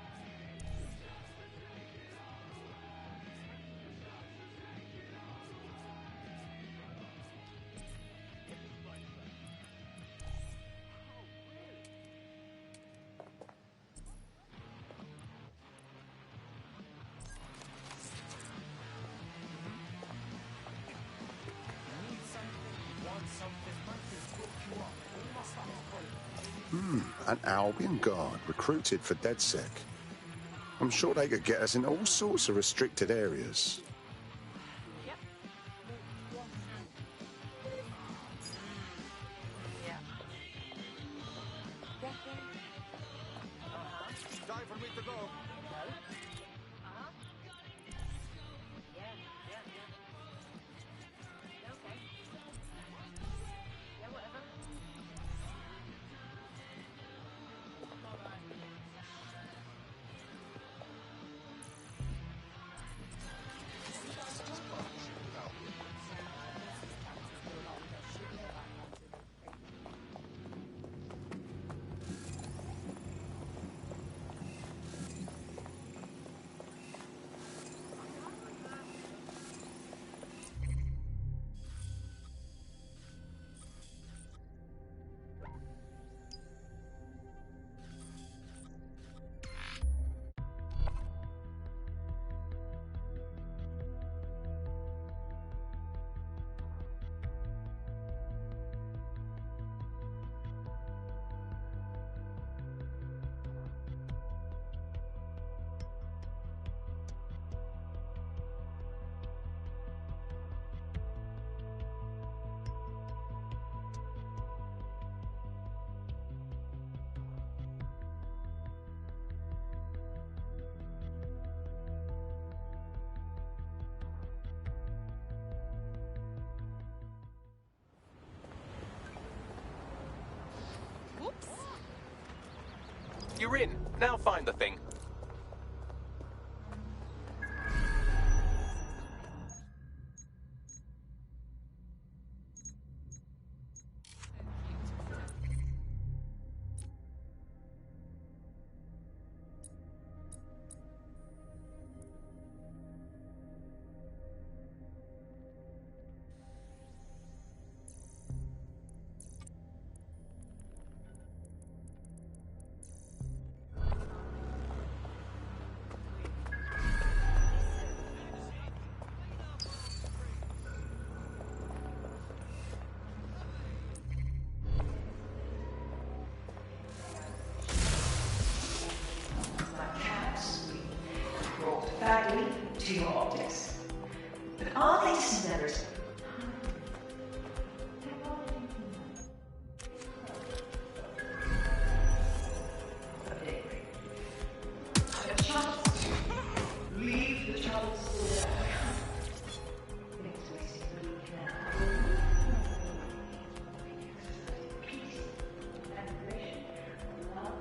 An Albion guard recruited for DedSec. I'm sure they could get us in all sorts of restricted areas. Time for me to go. You're in. Now find the thing. Badly to your optics. But our latest endeavors a chance to leave the troubles behind. Things wasting bleak now. Peace and relation, love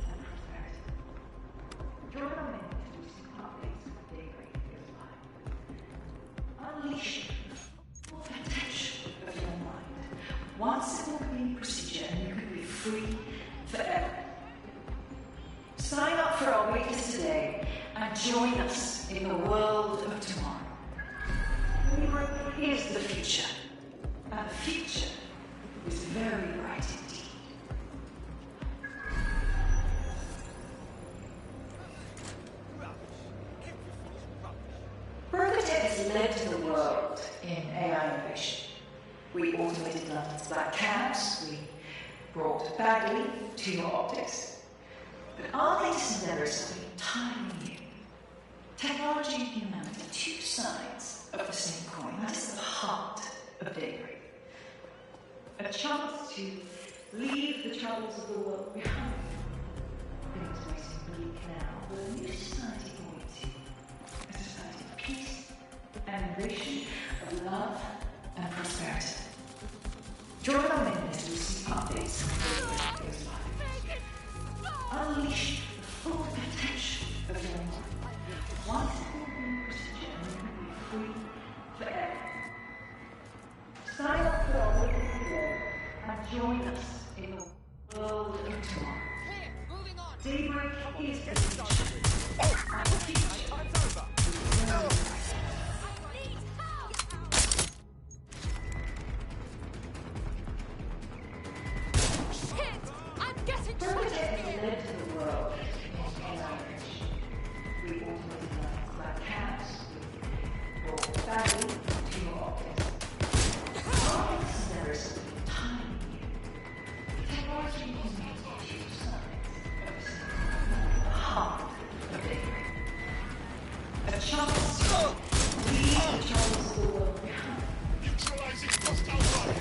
and prosperity. Join our men to see updates of daybreak is live. Unleash the full potential of your mind. One simple clean procedure and you can be free forever. Sign up for our waitlist today and join us in the world of tomorrow. Here's the future. And the future is very bright indeed. Brokertech has led the world in AI innovation. We automated London's black cabs, we brought Bagley to your optics. But our latest endeavors are entirely new. Technology and humanity, two sides of the same coin. That is the heart of daybreak. A chance to leave the troubles of the world behind. Things wasting bleak now, but a new society awaits you. A society of peace and innovation, of love and prosperity. Join our men as we see updates of daybreak. Unleash the full potential of your mind. One simple new procedure and you can be free forever. Sign up for our waiting today and join us in the world of tomorrow. Daybreak is the future. And the future is very bright. Brokertech has led to the world in AI innovation. We automated London's black cabs, we brought Bagley to your optics. Our latest endeavors are entirely new. Technology is made of two sides of the same coin, the heart of daybreak. A chance to leave the troubles of the world behind. Neutralizing hostile fire.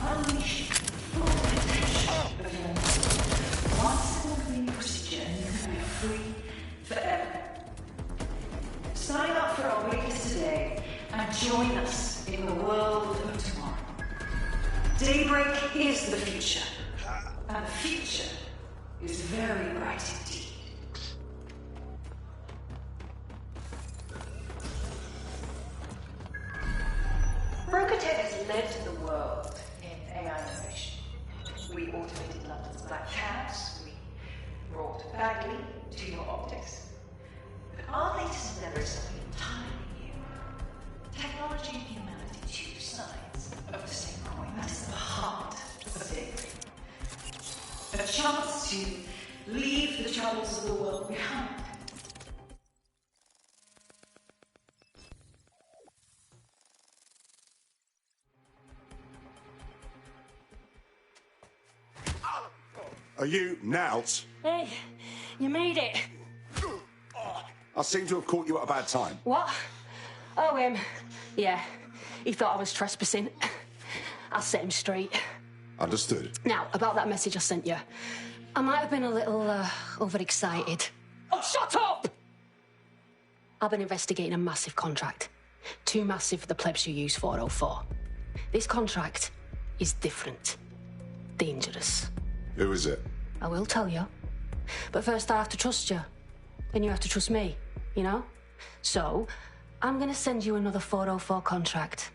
Unleash full potential of your mind. One simple clean procedure and you can be free forever. Sign up for our waitlist today and join us in the world of tomorrow. Daybreak is the future, and the future is very bright indeed. Brokertech has led the world in AI innovation. We automated London's black cabs, we brought Bagley to your optics. But our latest endeavors are entirely new. Technology and humanity, two sides of the same coin. That is the heart of daybreak. A chance to leave the troubles of the world behind. Are you Nout? Hey, you made it. I seem to have caught you at a bad time. What? Oh, him. Yeah, he thought I was trespassing. I'll set him straight. Understood. Now, about that message I sent you. I might have been a little overexcited. Oh, shut up! I've been investigating a massive contract. Too massive for the plebs who use 404. This contract is different. Dangerous. Who is it? I will tell you. But first I have to trust you. Then you have to trust me, you know? So, I'm gonna send you another 404 contract.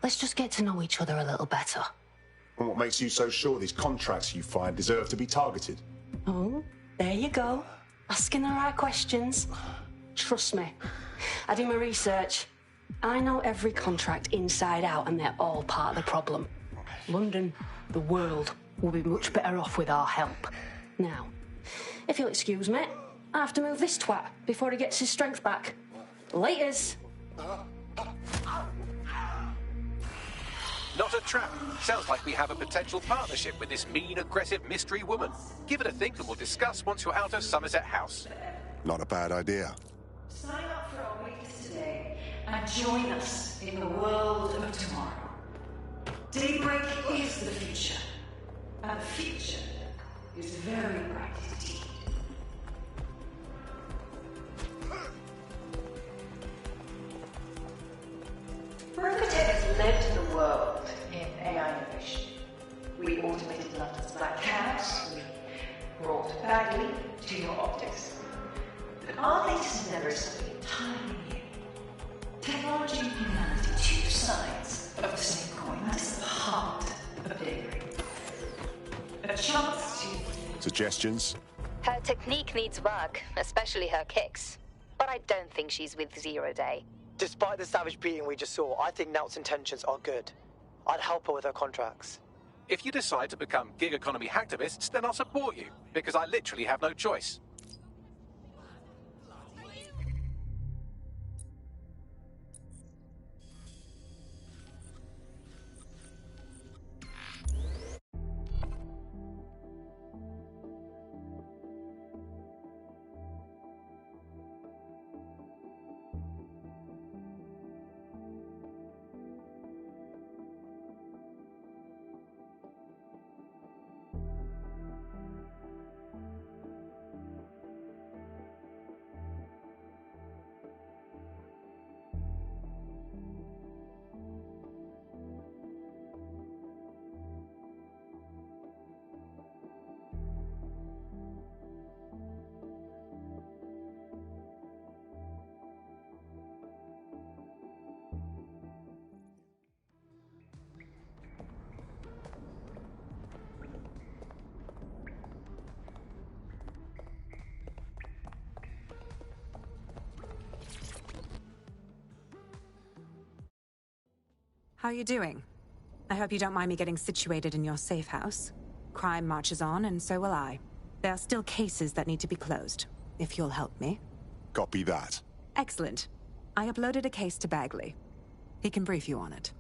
Let's just get to know each other a little better. And what makes you so sure these contracts you find deserve to be targeted? Oh, there you go. Asking the right questions. Trust me. I do my research. I know every contract inside out, and they're all part of the problem. London, the world, will be much better off with our help. Now, if you'll excuse me, I have to move this twat before he gets his strength back. Laters. Not a trap. Sounds like we have a potential partnership with this mean, aggressive mystery woman. Give it a think and we'll discuss once you're out of Somerset House. Not a bad idea. Sign up for our weeklies today and join us in the world of tomorrow. Daybreak is the future, and the future is very bright indeed. Bertha has led the world in AI innovation. We automated London's black cabs, we brought Bagley to your optics. But our latest endeavor is something entirely new. Technology and humanity, two sides of the same coin. That is the heart of Daybreak. A chance to... Suggestions? Her technique needs work, especially her kicks. But I don't think she's with Zero Day. Despite the savage beating we just saw, I think Naut's intentions are good. I'd help her with her contracts. If you decide to become gig economy hacktivists, then I'll support you, because I literally have no choice. How are you doing? I hope you don't mind me getting situated in your safe house. Crime marches on, and so will I. There are still cases that need to be closed, if you'll help me. Copy that. Excellent. I uploaded a case to Bagley. He can brief you on it.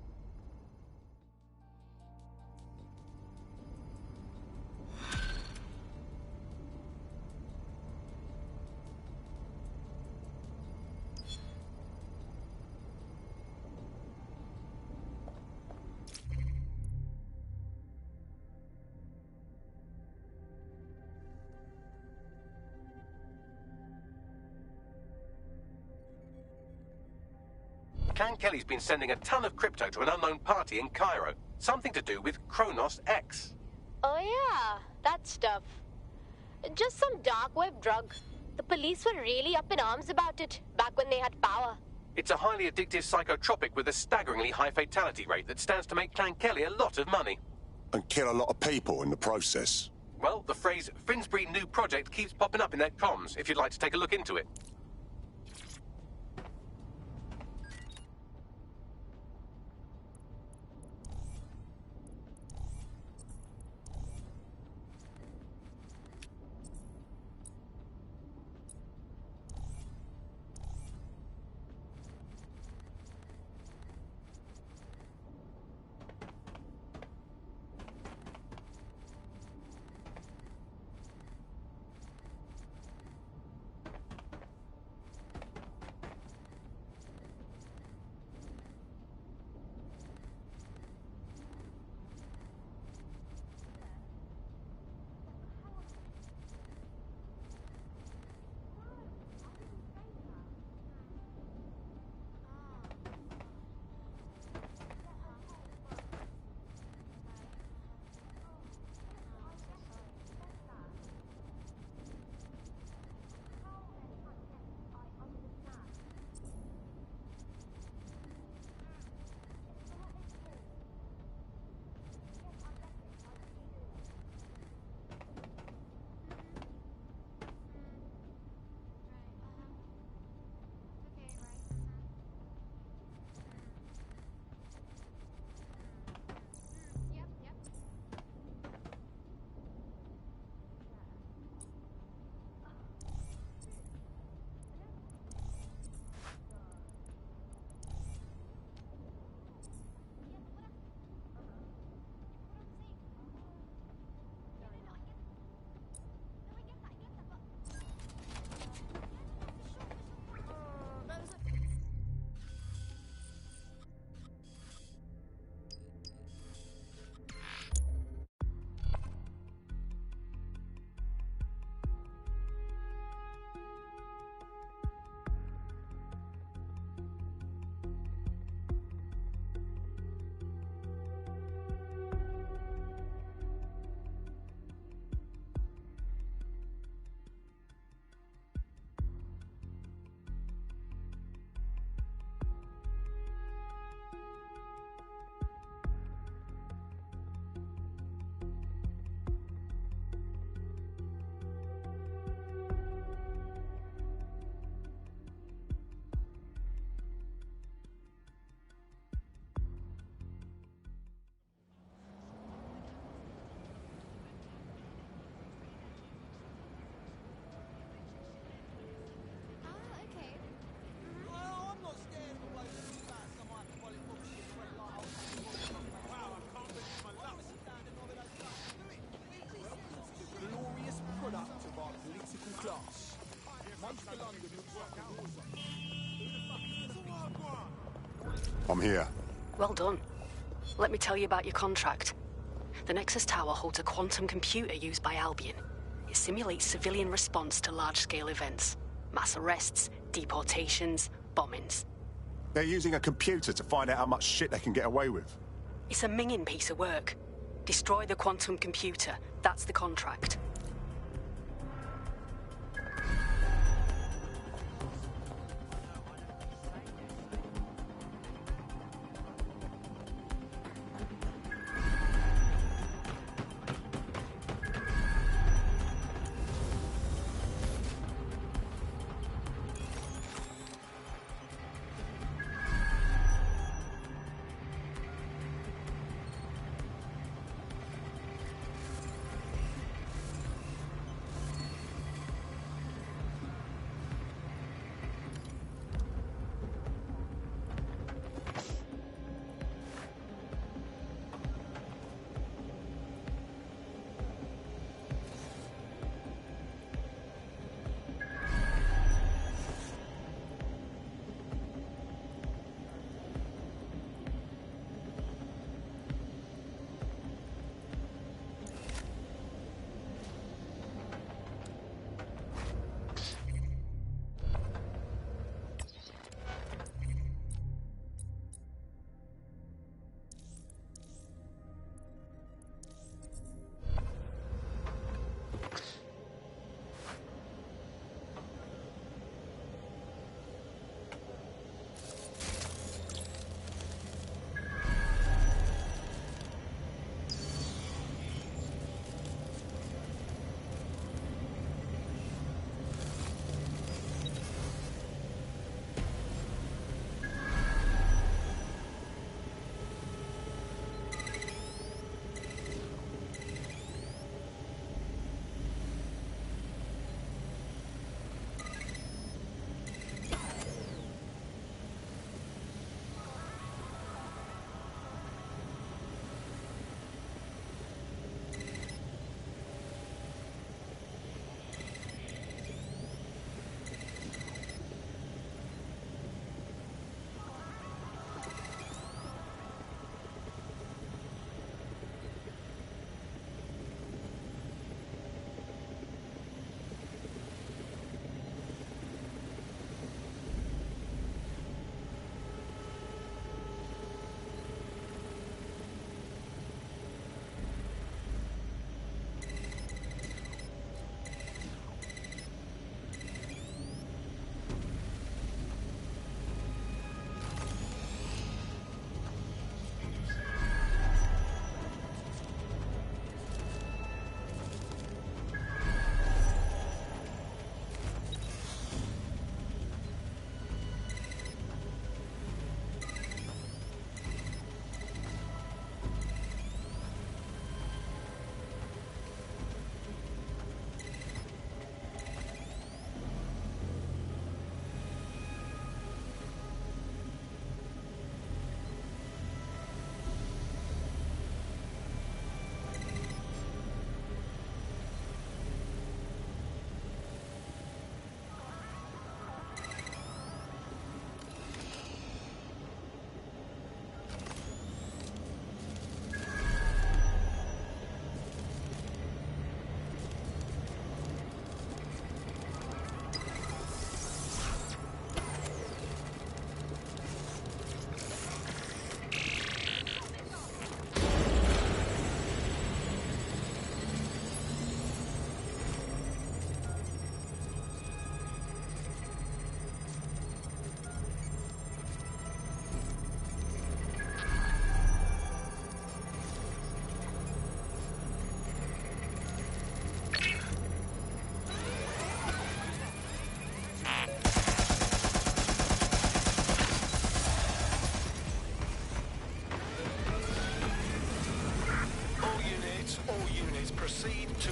Clan Kelly's been sending a ton of crypto to an unknown party in Cairo. Something to do with Kronos X. Oh yeah, that stuff. Just some dark web drug. The police were really up in arms about it back when they had power. It's a highly addictive psychotropic with a staggeringly high fatality rate that stands to make Clan Kelly a lot of money. And kill a lot of people in the process. Well, the phrase Finsbury New Project keeps popping up in their comms, if you'd like to take a look into it. I'm here. Well done. Let me tell you about your contract. The Nexus Tower holds a quantum computer used by Albion. It simulates civilian response to large-scale events. Mass arrests, deportations, bombings. They're using a computer to find out how much shit they can get away with. It's a minging piece of work. Destroy the quantum computer. That's the contract.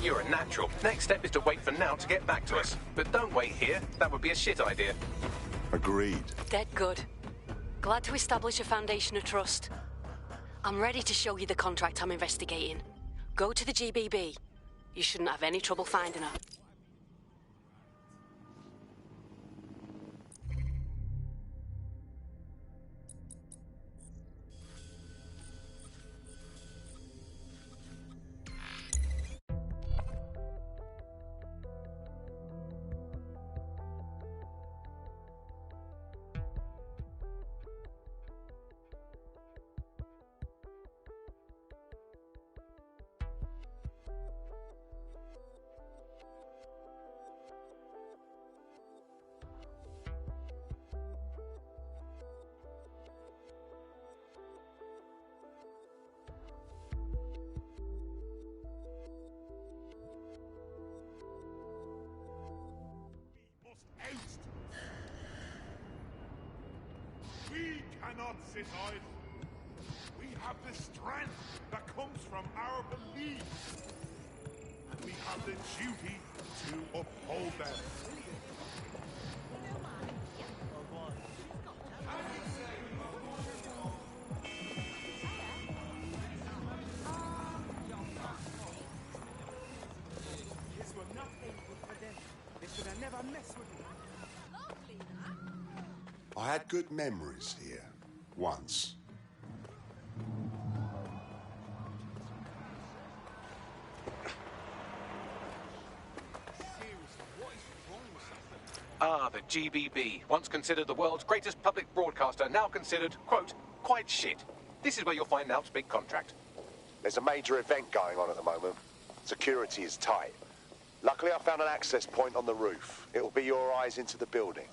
You're a natural. Next step is to wait for Now to get back to us. But don't wait here. That would be a shit idea. Agreed. Dead good. Glad to establish a foundation of trust. I'm ready to show you the contract I'm investigating. Go to the GBB. You shouldn't have any trouble finding her. sit idle. We have the strength that comes from our beliefs. And we have the duty to uphold them. This will not end good for them. They should have never messed with me. I had good memories here, once. Ah, the GBB, once considered the world's greatest public broadcaster, now considered, quote, quite shit. This is where you'll find Nout's big contract. There's a major event going on at the moment. Security is tight. Luckily, I found an access point on the roof. It'll be your eyes into the building.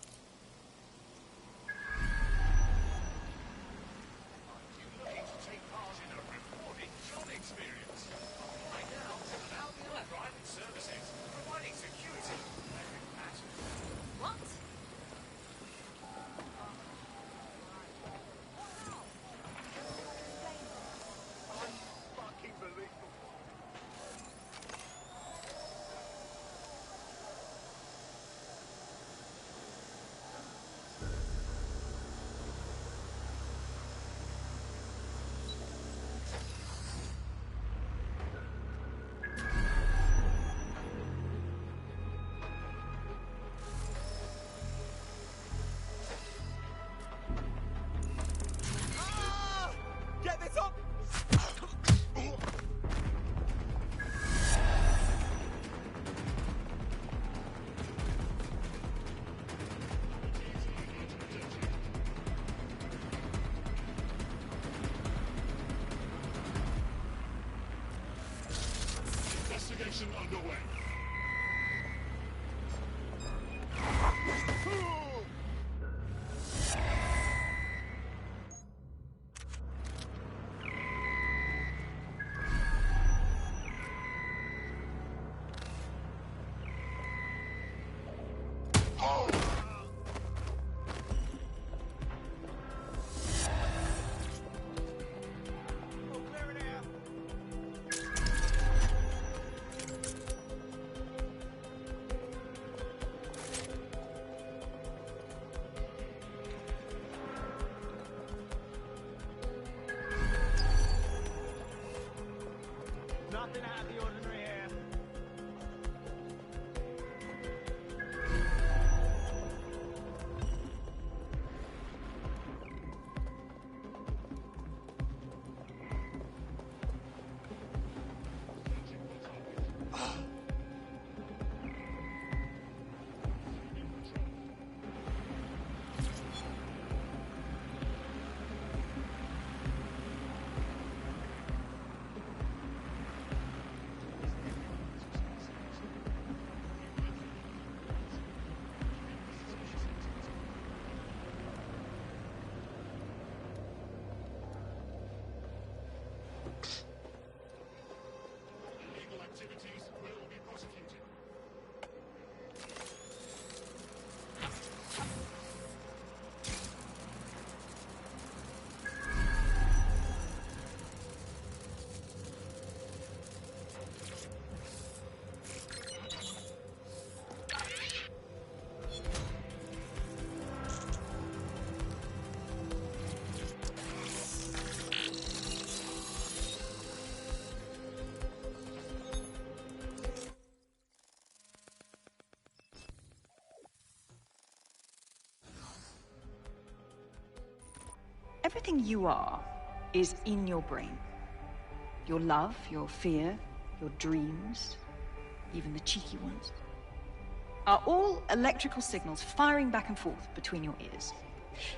Get this up! Investigation underway. Nothing out of the ordinary here. Illegal activities will be prosecuted. Everything you are is in your brain. Your love, your fear, your dreams, even the cheeky ones, are all electrical signals firing back and forth between your ears.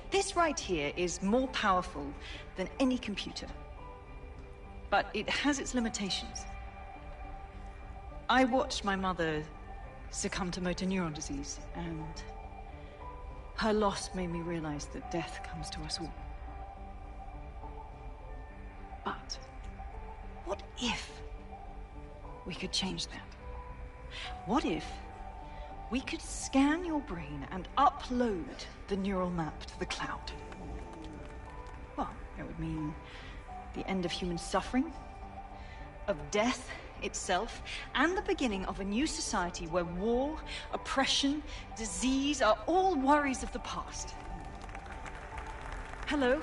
This right here is more powerful than any computer, but it has its limitations. I watched my mother succumb to motor neuron disease, and her loss made me realize that death comes to us all. But what if we could change that? What if we could scan your brain and upload the neural map to the cloud? That would mean the end of human suffering, of death itself, and the beginning of a new society where war, oppression, disease are all worries of the past. Hello,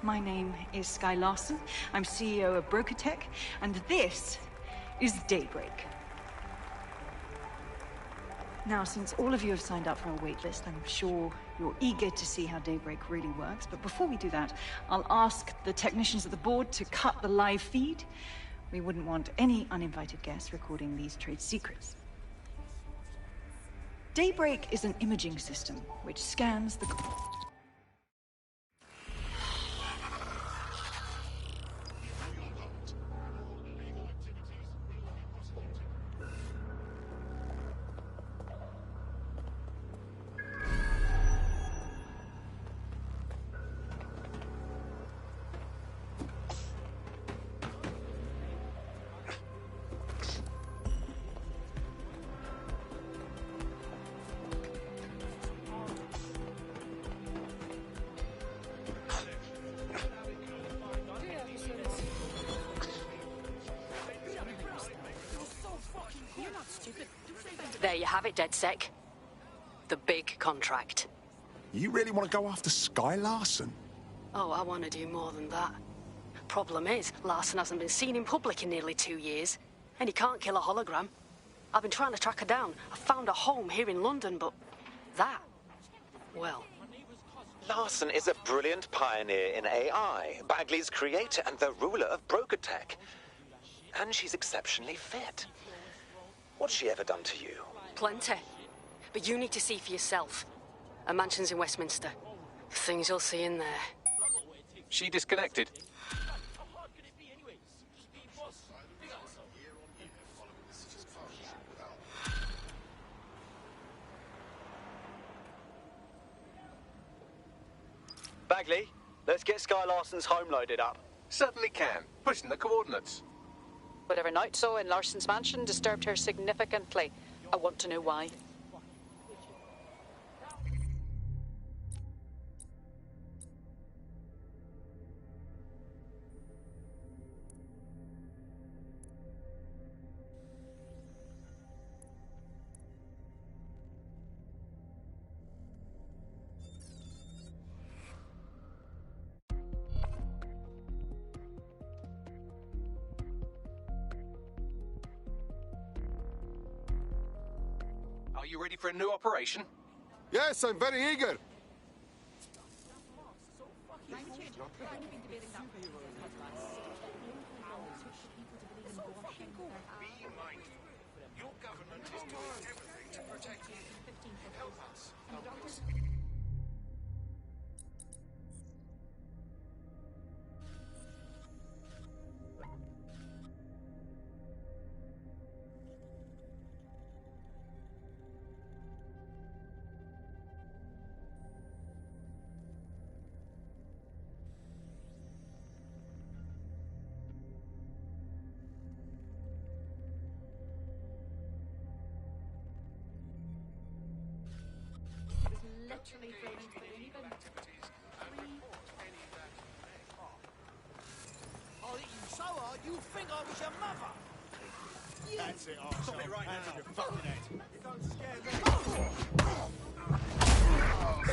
my name is Sky Larson. I'm CEO of BrokerTech, and this is Daybreak. Now, since all of you have signed up for our waitlist, I'm sure you're eager to see how Daybreak really works. But before we do that, I'll ask the technicians at the board to cut the live feed. We wouldn't want any uninvited guests recording these trade secrets. Daybreak is an imaging system which scans the... There you have it, DedSec. The big contract. You really want to go after Sky Larson? Oh, I want to do more than that. Problem is, Larson hasn't been seen in public in nearly 2 years, and he can't kill a hologram. I've been trying to track her down. I found a home here in London, but that, well... Larson is a brilliant pioneer in AI, Bagley's creator and the ruler of BrokerTech. And she's exceptionally fit. What's she ever done to you? Plenty. But you need to see for yourself. Her mansion's in Westminster. Things you'll see in there. She disconnected. Bagley, let's get Sky Larson's home loaded up. Certainly can. Pushing the coordinates. Whatever Knight saw in Larson's mansion disturbed her significantly. I want to know why. Are you ready for a new operation? Yes, I'm very eager. Your government is doing everything to protect you. Help us. Literally filming for even 3 I'll eat you so hard you'll think I was your mother. That's it, arsehole. Stop it right now. Your fucking head. You don't scare me.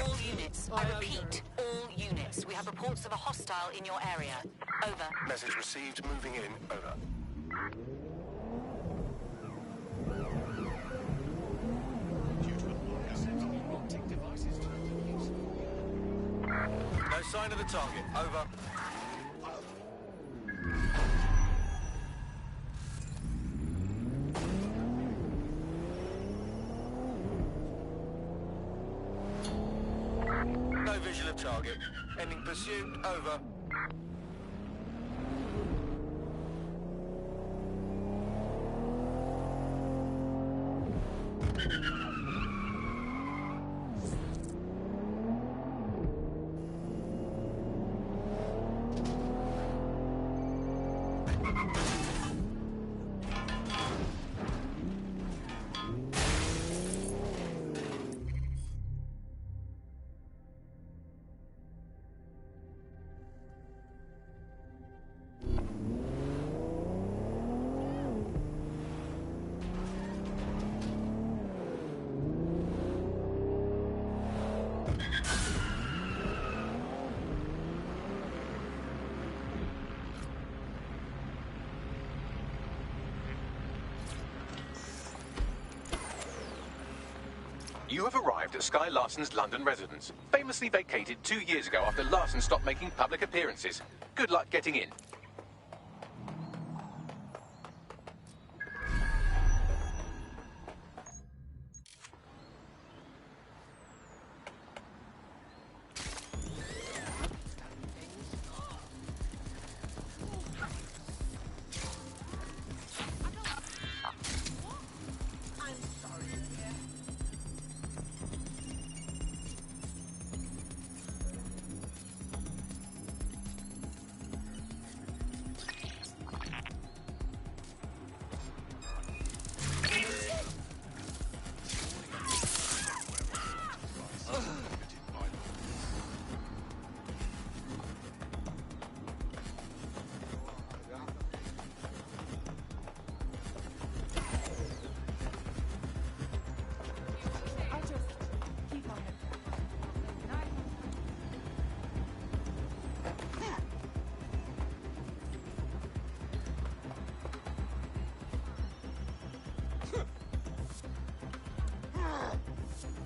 All units. I repeat, all units. We have reports of a hostile in your area. Over. Message received. Moving in. Over. No sign of the target. Over. No vision of target. Ending pursuit. Over. You have arrived at Sky Larson's London residence, famously vacated 2 years ago after Larson stopped making public appearances. Good luck getting in.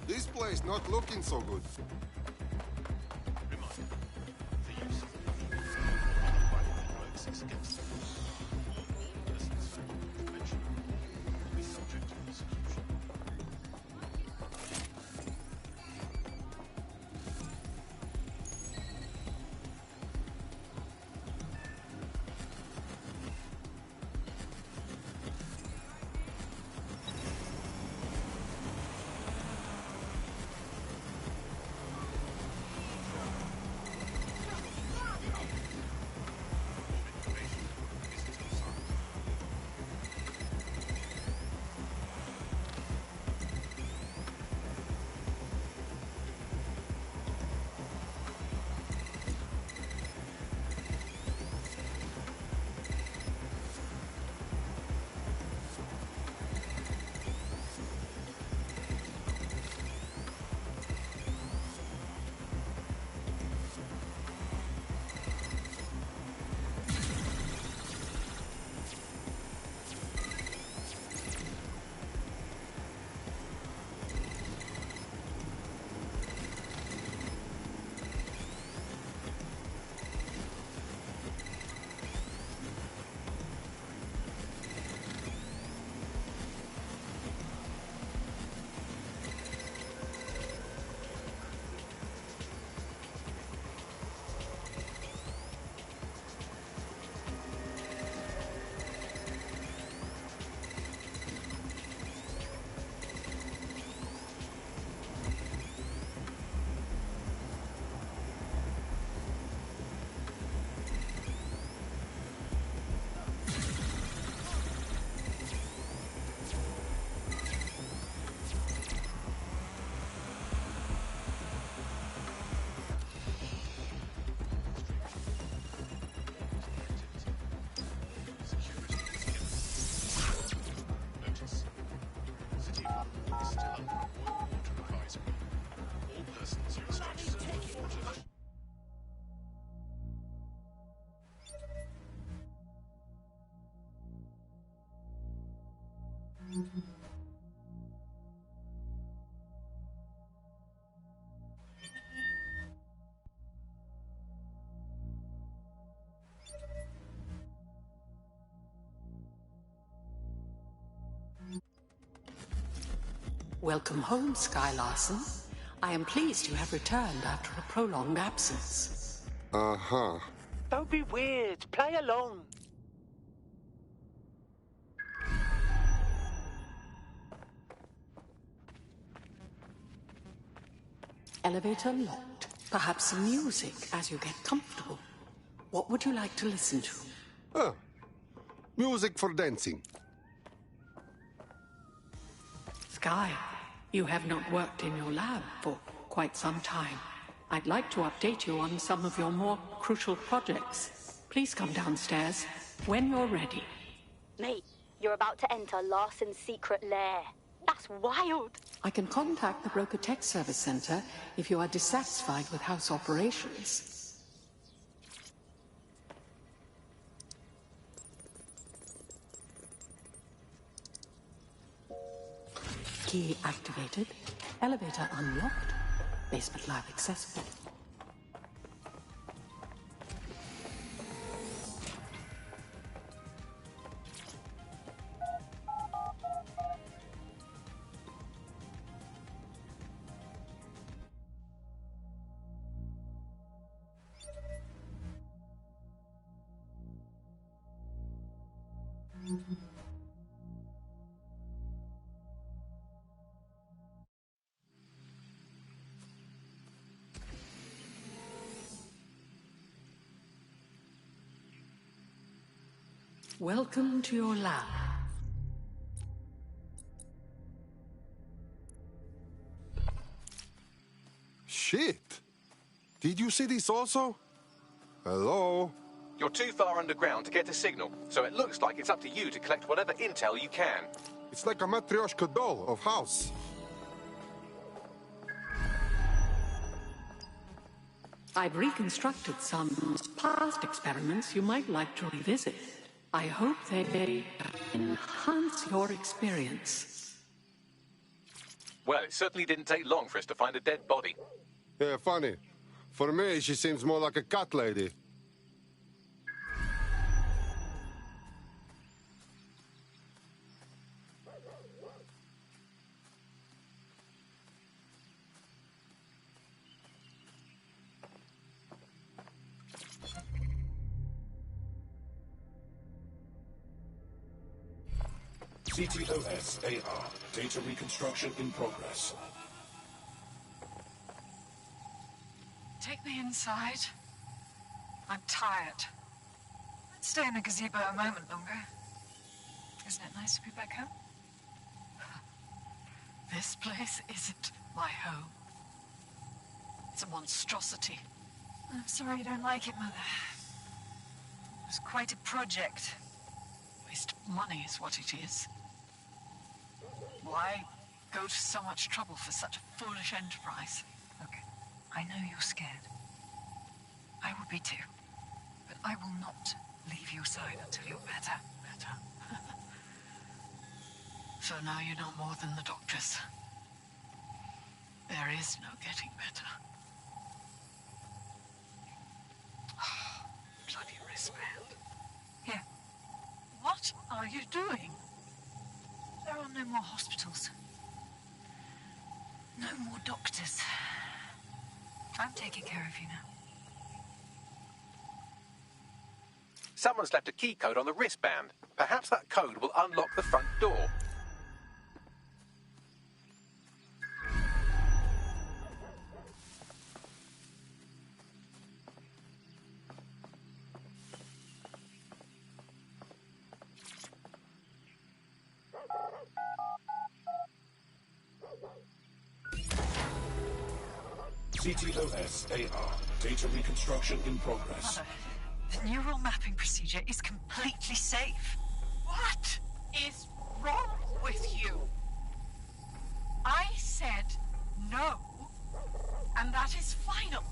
This place not looking so good. Welcome home, Sky Larson. I am pleased you have returned after a prolonged absence. Uh-huh. Don't be weird. Play along. Elevator locked. Perhaps some music as you get comfortable. What would you like to listen to? Ah, music for dancing. Sky, you have not worked in your lab for quite some time. I'd like to update you on some of your more crucial projects. Please come downstairs when you're ready. Mate, you're about to enter Larson's secret lair. That's wild. I can contact the Broker Tech Service Center if you are dissatisfied with house operations. Key activated. Elevator unlocked. Basement lab accessible. Welcome to your lab. Shit! Did you see this also? Hello? You're too far underground to get a signal, so it looks like it's up to you to collect whatever intel you can. It's like a Matryoshka doll of house. I've reconstructed some past experiments you might like to revisit. I hope they enhance your experience. Well, it certainly didn't take long for us to find a dead body. Yeah, funny. For me, she seems more like a cat lady. CTOS-AR. Data reconstruction in progress. Take me inside. I'm tired. Let's stay in the gazebo a moment longer. Isn't it nice to be back home? This place isn't my home. It's a monstrosity. I'm sorry you don't like it, Mother. It was quite a project. Waste of money is what it is. Why go to so much trouble for such a foolish enterprise? Look, I know you're scared. I would be too. But I will not leave your side until you're better. So now you know more than the doctors. There is no getting better. Bloody wristband. Here. What are you doing? There are no more hospitals. No more doctors. I'm taking care of you now. Someone's left a key code on the wristband. Perhaps that code will unlock the front door. CTOS-AR. Data reconstruction in progress. Mother, the neural mapping procedure is completely safe. What is wrong with you? I said no, and that is final.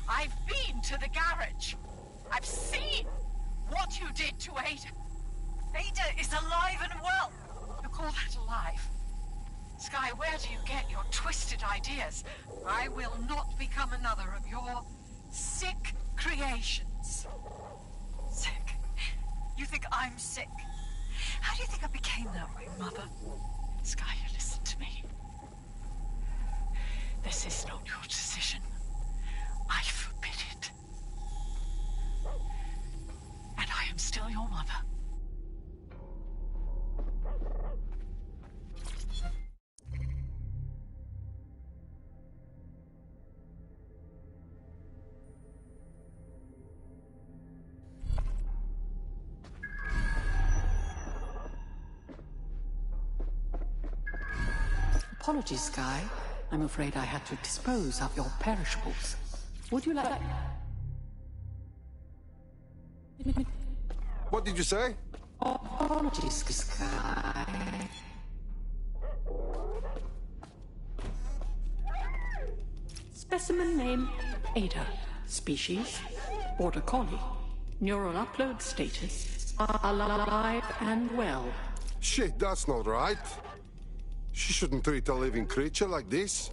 I've been to the garage. I've seen what you did to Ada. Ada is alive and well. You call that alive? Sky, where do you get your twisted ideas? I will not become another of your sick creations. Sick? You think I'm sick? How do you think I became that way, Mother? Sky, you listen to me. This is not your decision. I forbid it. And I am still your mother. Apologies, Sky. I'm afraid I had to dispose of your perishables. Would you like... What did you say? Apologies, Sky. Specimen name, Ada. Species, Border Collie. Neural upload status, alive and well. Shit, that's not right. She shouldn't treat a living creature like this.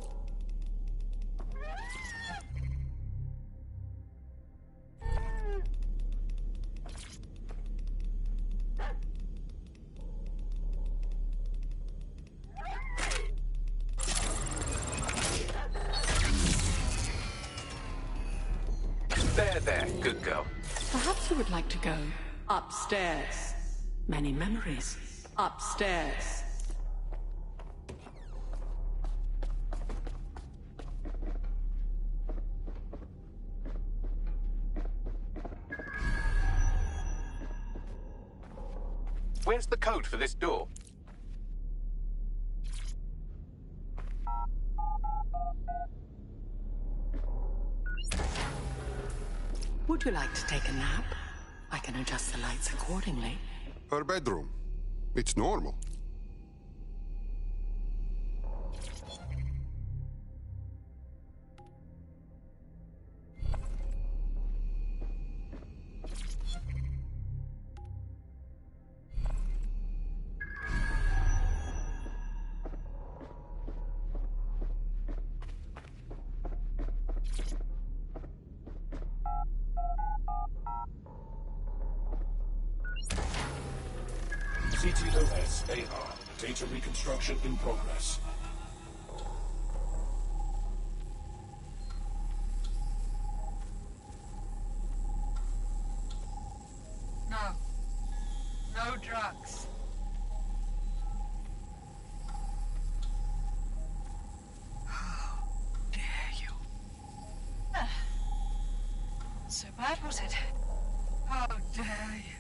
There, good girl. Perhaps you would like to go upstairs. Many memories. Upstairs. Where's the code for this door? Would you like to take a nap? I can adjust the lights accordingly. Her bedroom. It's normal. CTOS AR. Data reconstruction in progress. No. No drugs. How dare you? So bad, was it? How dare you?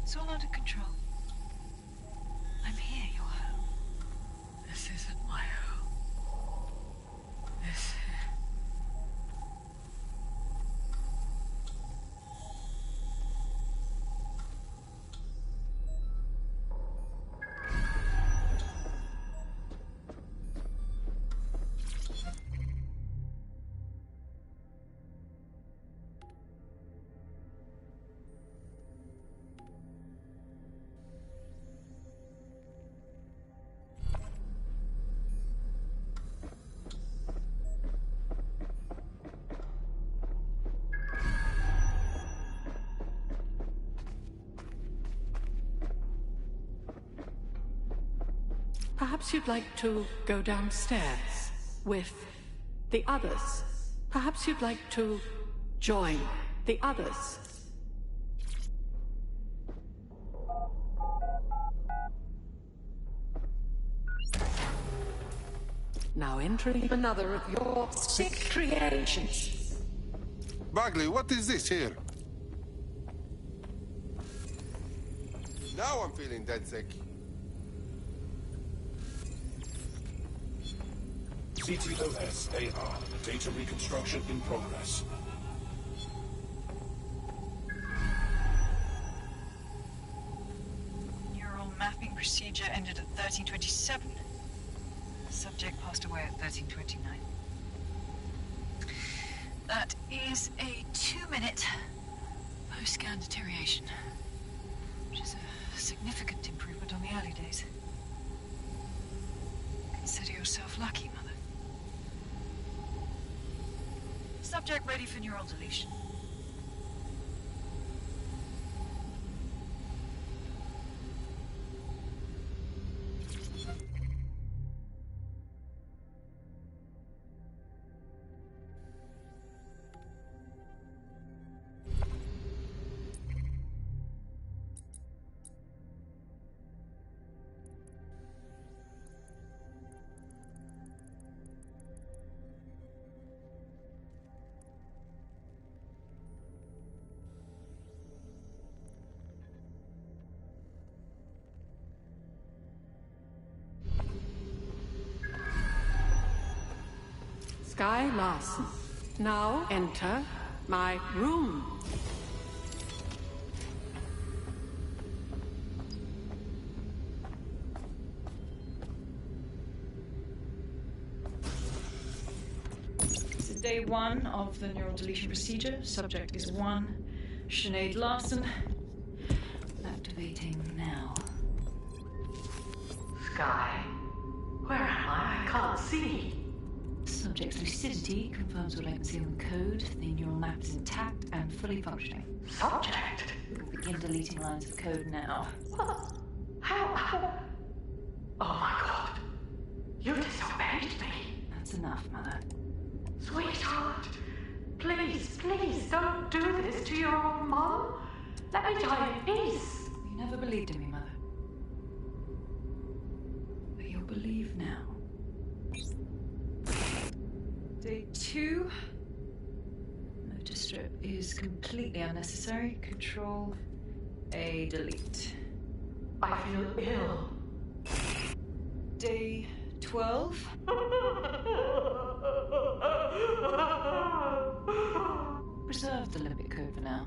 It's all under control. I'm here, your home. This isn't my home. This... Perhaps you'd like to go downstairs with the others. Perhaps you'd like to join the others. Now entering another of your sick creations. Bagley, what is this here? Now I'm feeling dead sick. CTOS AR. Data reconstruction in progress. Neural mapping procedure ended at 1327. The subject passed away at 1329. That is a 2-minute post-scan deterioration, which is a significant improvement on the early days. Consider yourself lucky, Mother. Subject ready for neural deletion. Sky Larson. Now enter my room. This is day 1 of the neural deletion procedure. Subject is 1, Sinead Larson. Activating now. Sky? Where am I? I can't see. Subject's lucidity confirms what I can see on the code. The neural map is intact and fully functioning. Subject? We will begin deleting lines of code now. What? How? Oh my god. You disobeyed me. That's enough, Mother. Sweetheart, please, don't do this to your own mom. Let me die in peace. You never believed in me, Mother. But you'll believe now. Day 2. Motor strip is completely unnecessary. Control A, delete. I feel ill. Day 12. Preserve the limbic code for now.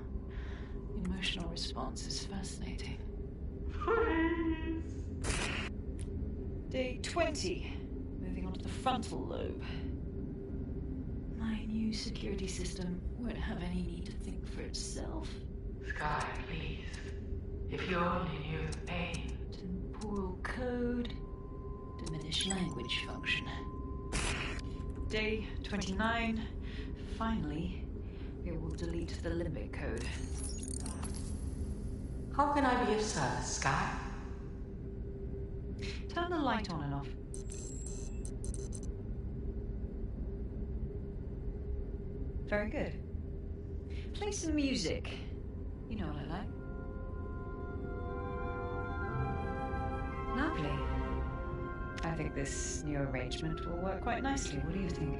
The emotional response is fascinating. Please. Day 20. Moving on to the frontal lobe. My new security system won't have any need to think for itself. Sky, please. If you only knew the pain. Temporal code. Diminish language function. Day 29. Finally, it will delete the limbic code. How can I be of service, Sky? Turn the light on and off. Very good. Play some music. You know what I like. Lovely. I think this new arrangement will work quite nicely. What do you think?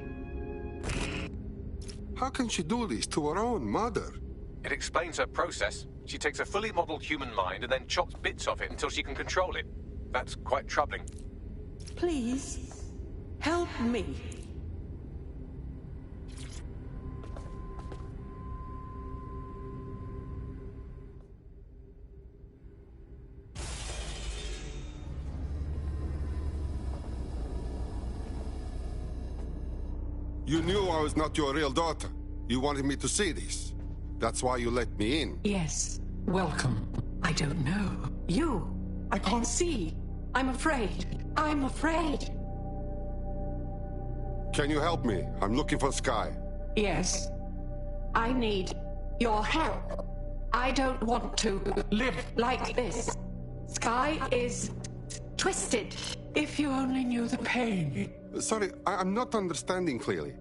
How can she do this to her own mother? It explains her process. She takes a fully modeled human mind and then chops bits of it until she can control it. That's quite troubling. Please, help me. You knew I was not your real daughter. You wanted me to see this. That's why you let me in. Yes, welcome. I don't know. You, I can't see. I'm afraid. I'm afraid. Can you help me? I'm looking for Sky. Yes. I need your help. I don't want to live like this. Sky is twisted. If you only knew the pain. Sorry, I'm not understanding clearly.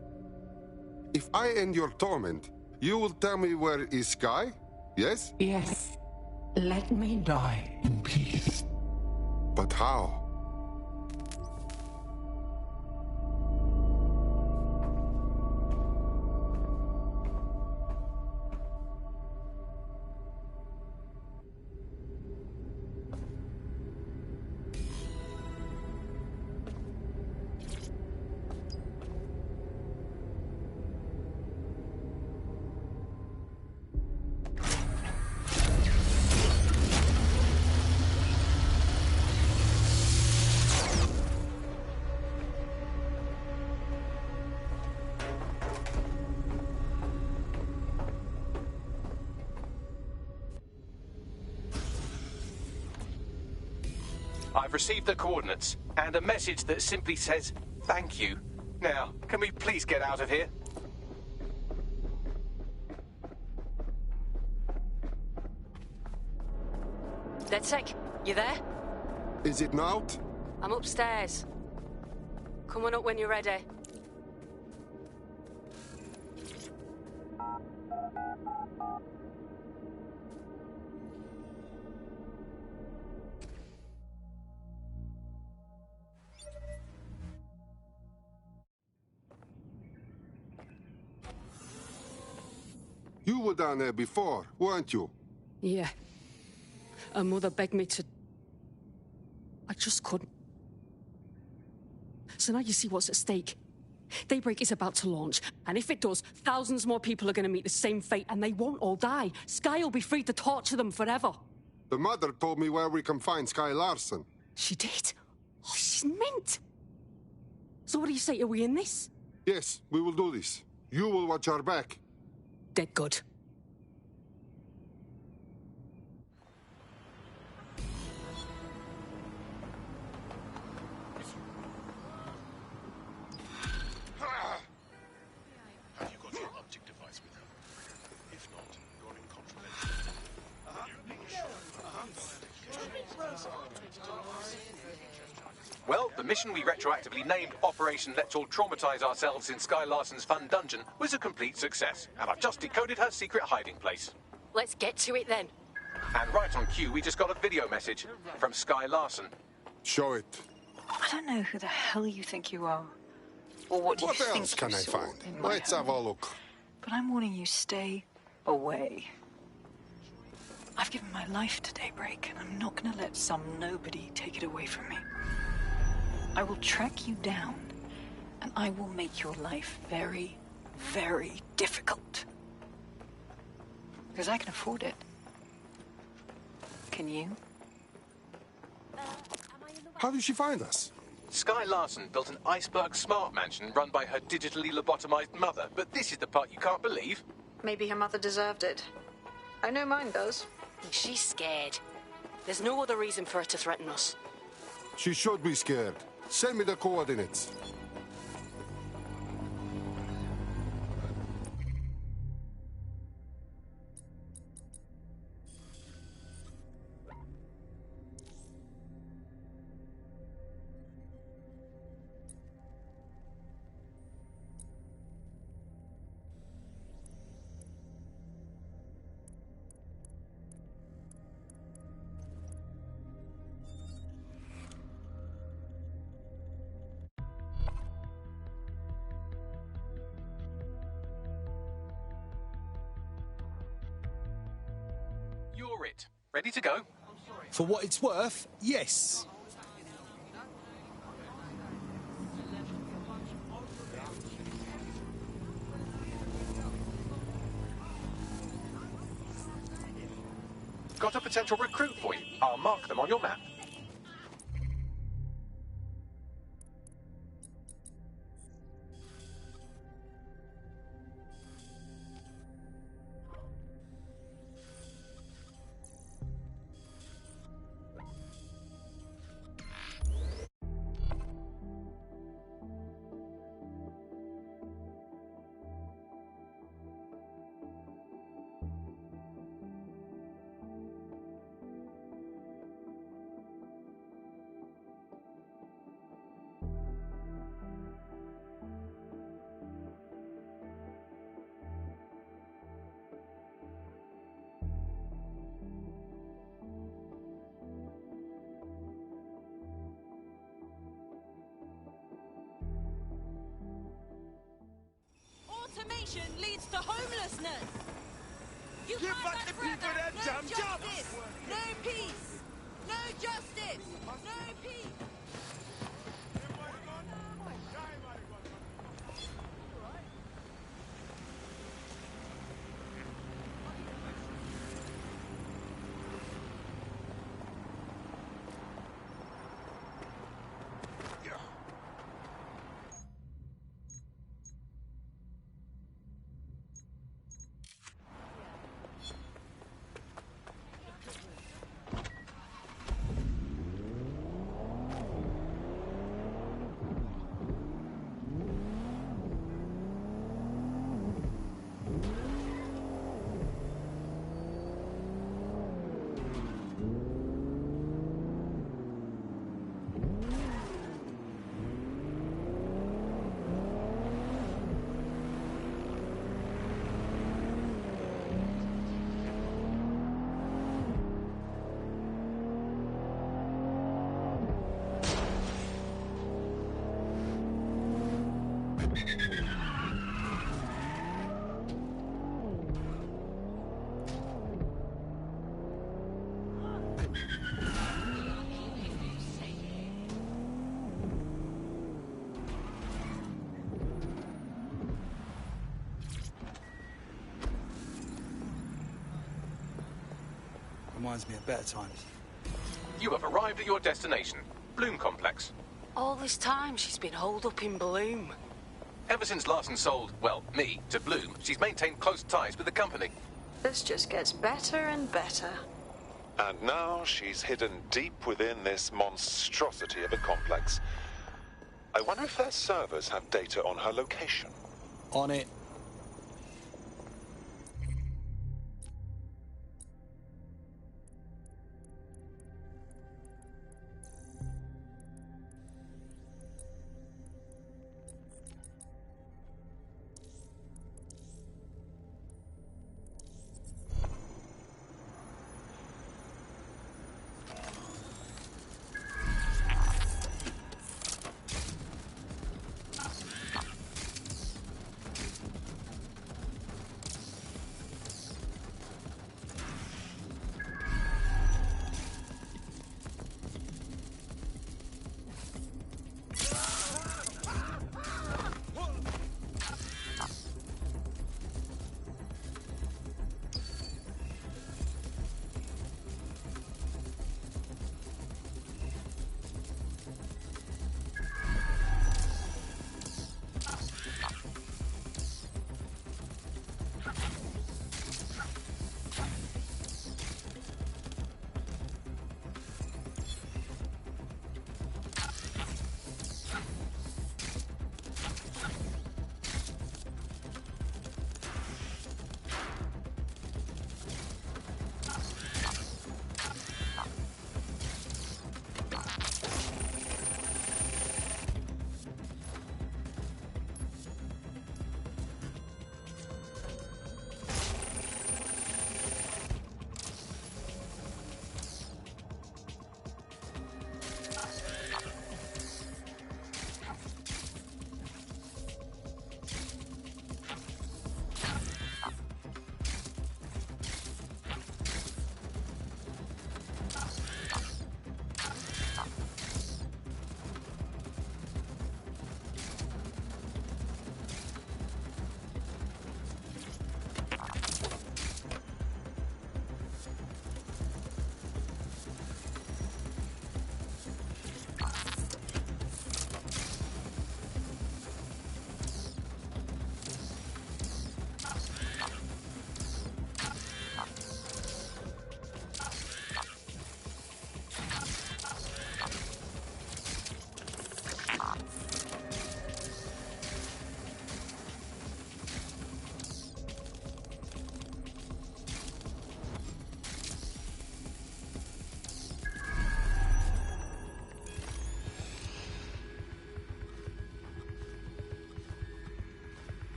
If I end your torment, you will tell me where is Sky? Yes? Yes. Let me die in peace. But how? I've received the coordinates and a message that simply says, thank you. Now, can we please get out of here? DedSec, you there? Is it out? I'm upstairs. Come on up when you're ready. You were down there before, weren't you? Yeah. Her mother begged me to... I just couldn't. So now you see what's at stake. Daybreak is about to launch, and if it does, thousands more people are going to meet the same fate, and they won't all die. Sky will be free to torture them forever. The mother told me where we can find Sky Larson. She did? Oh, she's mint. So what do you say, are we in this? Yes, we will do this. You will watch our back. Dead good. Well, the mission we retroactively named Operation Let's All Traumatize Ourselves in Sky Larson's Fun Dungeon was a complete success, and I've just decoded her secret hiding place. Let's get to it then. And right on cue, we just got a video message from Sky Larson. Show it. I don't know who the hell you think you are. Or what you What think else can you I saw find? in my Let's have home. a look. But I'm warning you, stay away. I've given my life to Daybreak, and I'm not going to let some nobody take it away from me. I will track you down, and I will make your life very, very difficult. Because I can afford it. Can you? How did she find us? Sky Larson built an iceberg smart mansion run by her digitally lobotomized mother, but this is the part you can't believe. Maybe her mother deserved it. I know mine does. She's scared. There's no other reason for her to threaten us. She should be scared. Send me the coordinates. You're it. Ready to go? For what it's worth, yes. Got a potential recruit for you. I'll mark them on your map. Automation leads to homelessness. You Give can't back run the forever. people their No damn jobs. justice, no peace, no justice, no peace. Reminds me of better times. You have arrived at your destination, Bloom Complex. All this time she's been holed up in Bloom. Ever since Larson sold, well, me, to Bloom, she's maintained close ties with the company. This just gets better and better. And now she's hidden deep within this monstrosity of a complex. I wonder if their servers have data on her location. On it.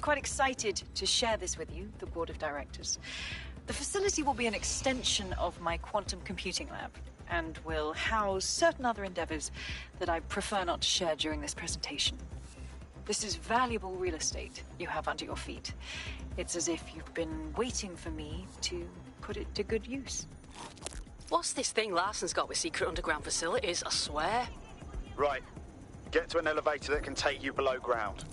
quite excited to share this with you, the board of directors. The facility will be an extension of my quantum computing lab, and will house certain other endeavors that I prefer not to share during this presentation. This is valuable real estate you have under your feet. It's as if you've been waiting for me to put it to good use. What's this thing Larson's got with secret underground facilities, I swear? Right. Get to an elevator that can take you below ground.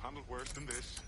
Handled worse than this.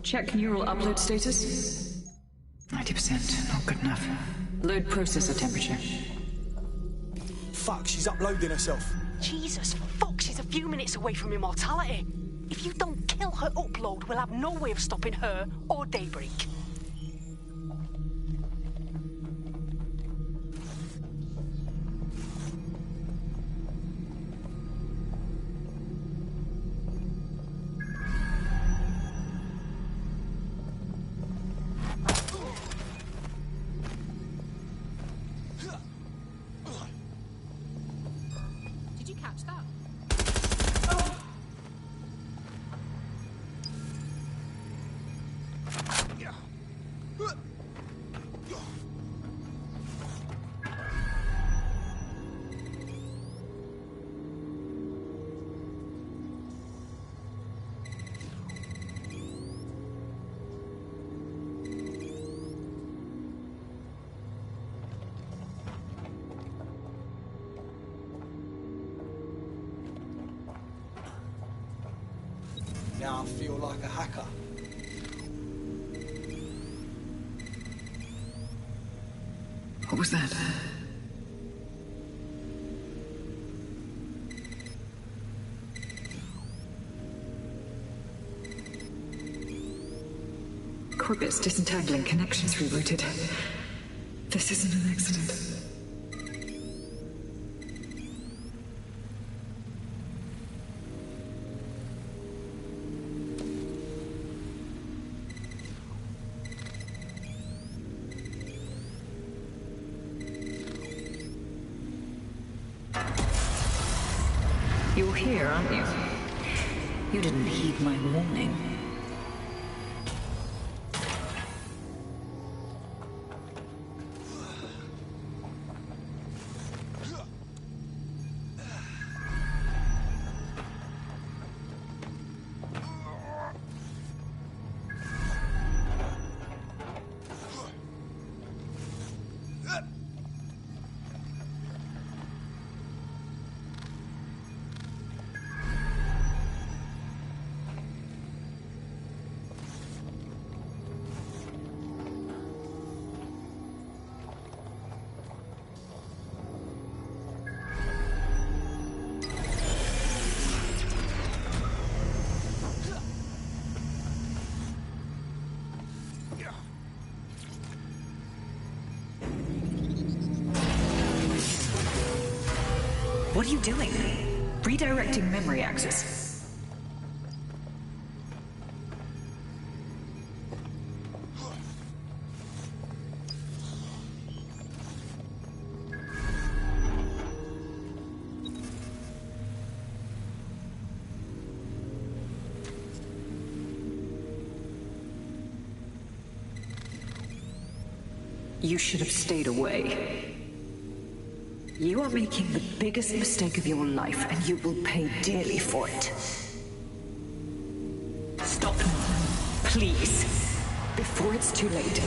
Check neural upload status. 90%, not good enough. Load processor temperature. Fuck, she's uploading herself. Jesus fuck, she's a few minutes away from immortality. If you don't kill her upload, we'll have no way of stopping her or Daybreak. Did you catch that? Now I feel like a hacker. What was that? Corbet's disentangling connections rerouted. This isn't an accident. You're here, aren't you? You didn't heed my warning. What are you doing? Redirecting memory access. You should have stayed away. You are making the biggest mistake of your life, and you will pay dearly for it. Stop now, please, before it's too late.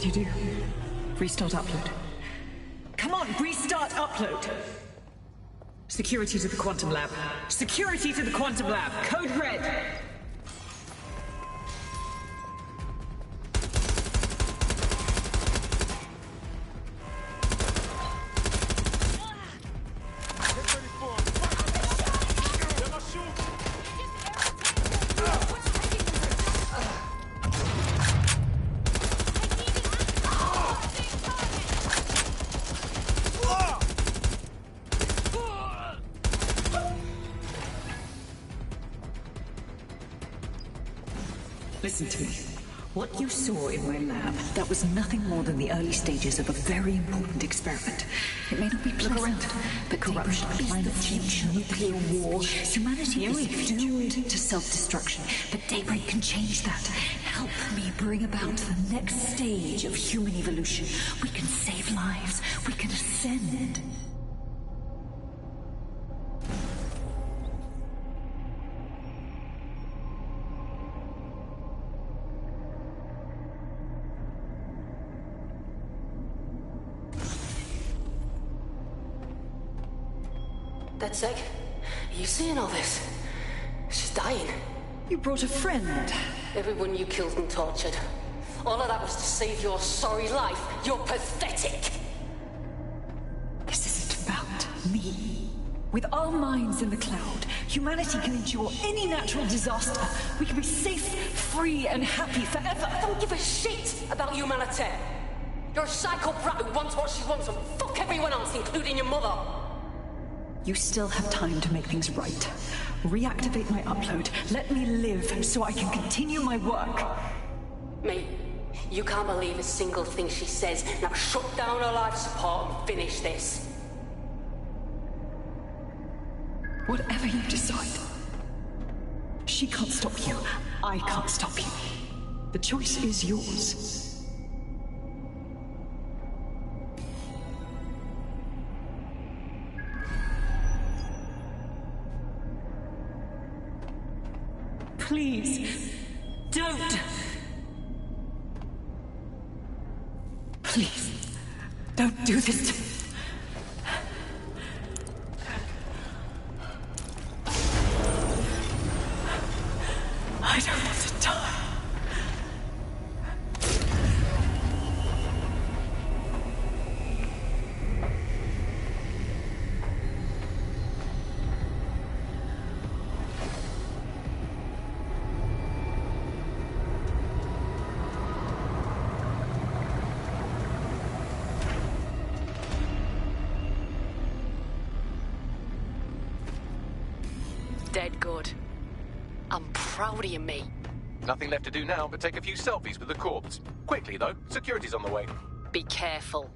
You do. Restart upload. Come on, restart upload! Security to the quantum lab. Security to the quantum lab. Code red. Listen to me. What you saw in my lab, that was nothing more than the early stages of a very important experiment. It may not be pleasant, but corruption, climate change, nuclear war, humanity is doomed to self-destruction. But Daybreak can change that. Help me bring about the next stage of human evolution. We can save lives. We can ascend. DedSec, are you seeing all this? She's dying. You brought a friend. Everyone you killed and tortured. All of that was to save your sorry life. You're pathetic. This isn't about me. With our minds in the cloud, humanity can endure any natural disaster. We can be safe, free, and happy forever. I don't give a shit about humanity. You're a psycho brat who wants what she wants and fuck everyone else, including your mother. You still have time to make things right. Reactivate my upload. Let me live so I can continue my work. Mate, you can't believe a single thing she says. Now shut down her life support and finish this. Whatever you decide. She can't stop you. I can't stop you. The choice is yours. please, don't. Please, don't do this to me. I don't want to die. Dead good. I'm proud of you, mate. Nothing left to do now but take a few selfies with the corpse. Quickly, though. Security's on the way. Be careful.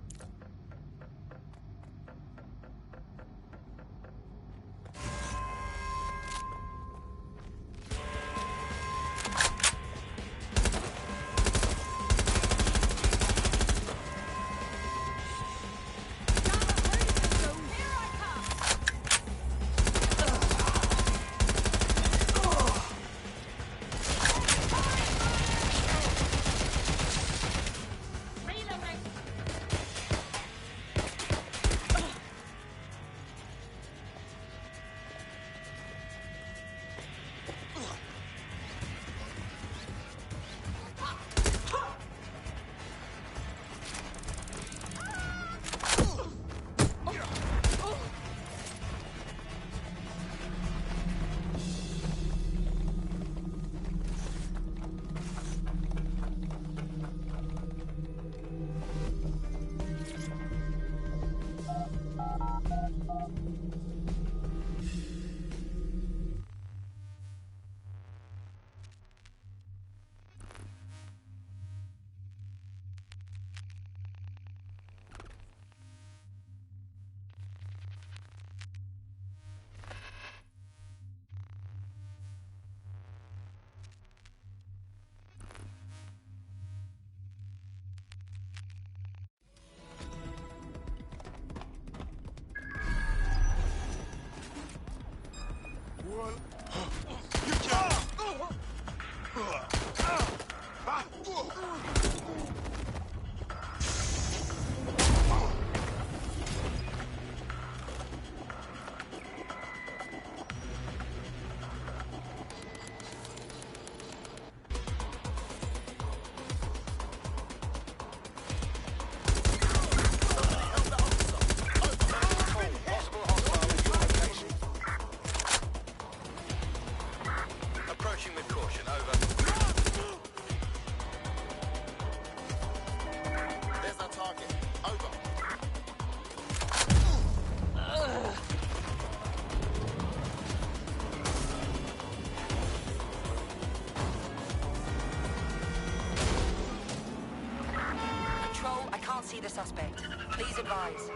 See the suspect. Please advise.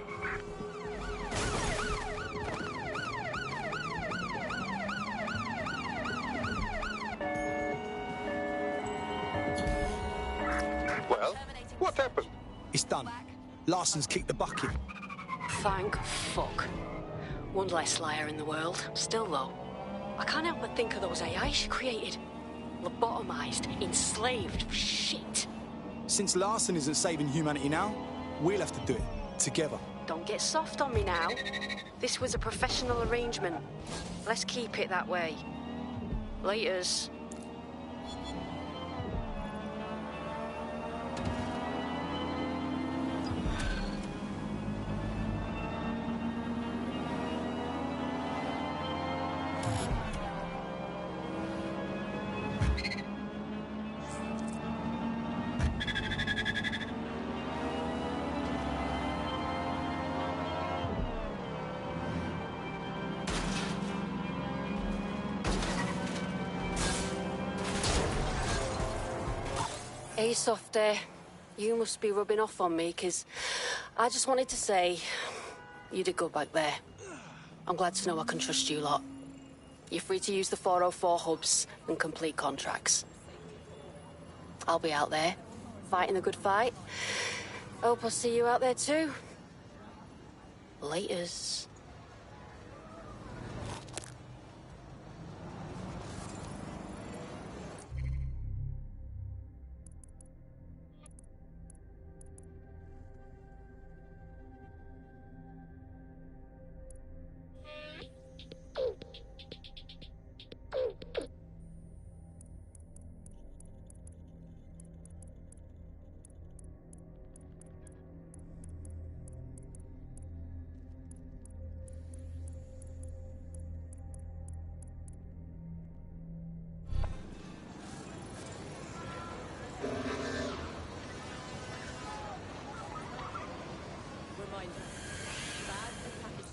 Well, what happened? It's done. Larson's kicked the bucket. Thank fuck. One less liar in the world. Still, though, I can't help but think of those AI she created. Lobotomized, enslaved, shit. Since Larson isn't saving humanity now, we'll have to do it. Together. Don't get soft on me now. This was a professional arrangement. Let's keep it that way. Laters. Hey, Softy. You must be rubbing off on me, 'cause I just wanted to say you did good back there. I'm glad to know I can trust you lot. You're free to use the 404 hubs and complete contracts. I'll be out there, fighting the good fight. Hope I'll see you out there too. Laters. reminder. Bad package.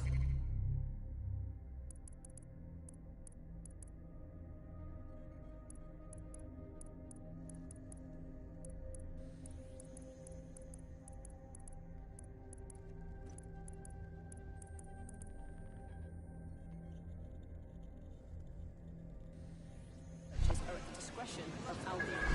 Are at the discretion of Albion.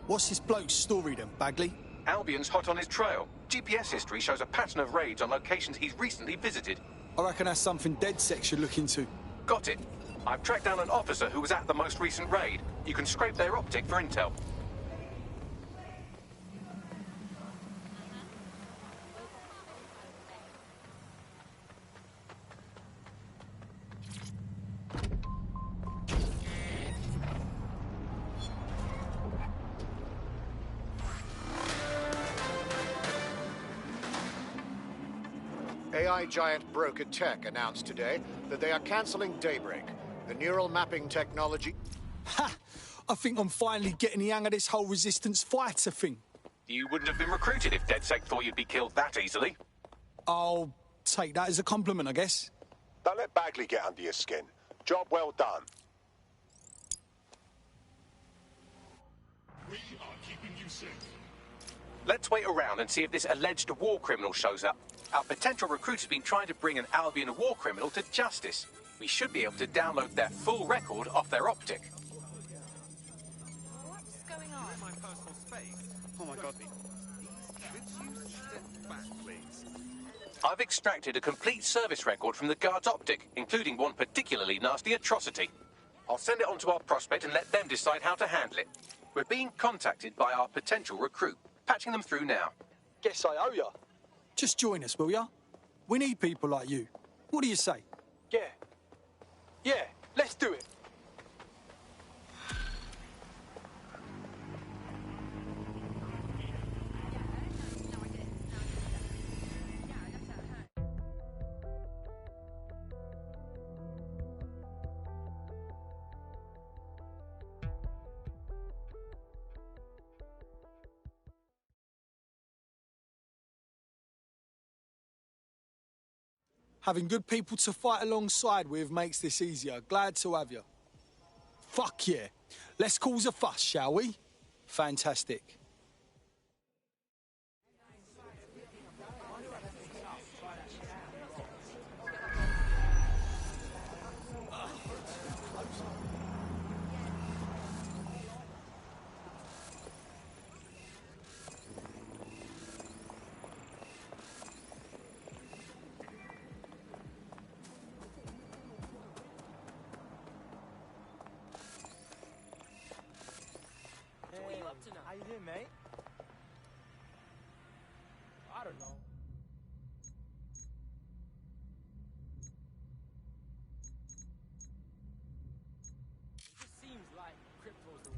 What's this bloke's story then, Bagley? Albion's hot on his trail. GPS history shows a pattern of raids on locations he's recently visited. I reckon that's something DedSec should look into. Got it. I've tracked down an officer who was at the most recent raid. You can scrape their optic for intel. AI giant Broker Tech announced today that they are cancelling Daybreak, the neural mapping technology. Ha! I think I'm finally getting the hang of this whole resistance fighter thing. You wouldn't have been recruited if DedSec thought you'd be killed that easily. I'll take that as a compliment, I guess. Don't let Bagley get under your skin. Job well done. We are keeping you safe. Let's wait around and see if this alleged war criminal shows up. Our potential recruit has been trying to bring an Albion war criminal to justice. We should be able to download their full record off their optic. What's going on? My personal space. Oh my god. Could you step back, please? I've extracted a complete service record from the guard's optic, including one particularly nasty atrocity. I'll send it on to our prospect and let them decide how to handle it. We're being contacted by our potential recruit. Patching them through now. Guess I owe ya. Just join us, will ya? We need people like you. What do you say? Yeah. Yeah, let's do it. Having good people to fight alongside with makes this easier. Glad to have you. Fuck yeah. Let's cause a fuss, shall we? Fantastic. How you doing, mate? I don't know. It just seems like crypto's the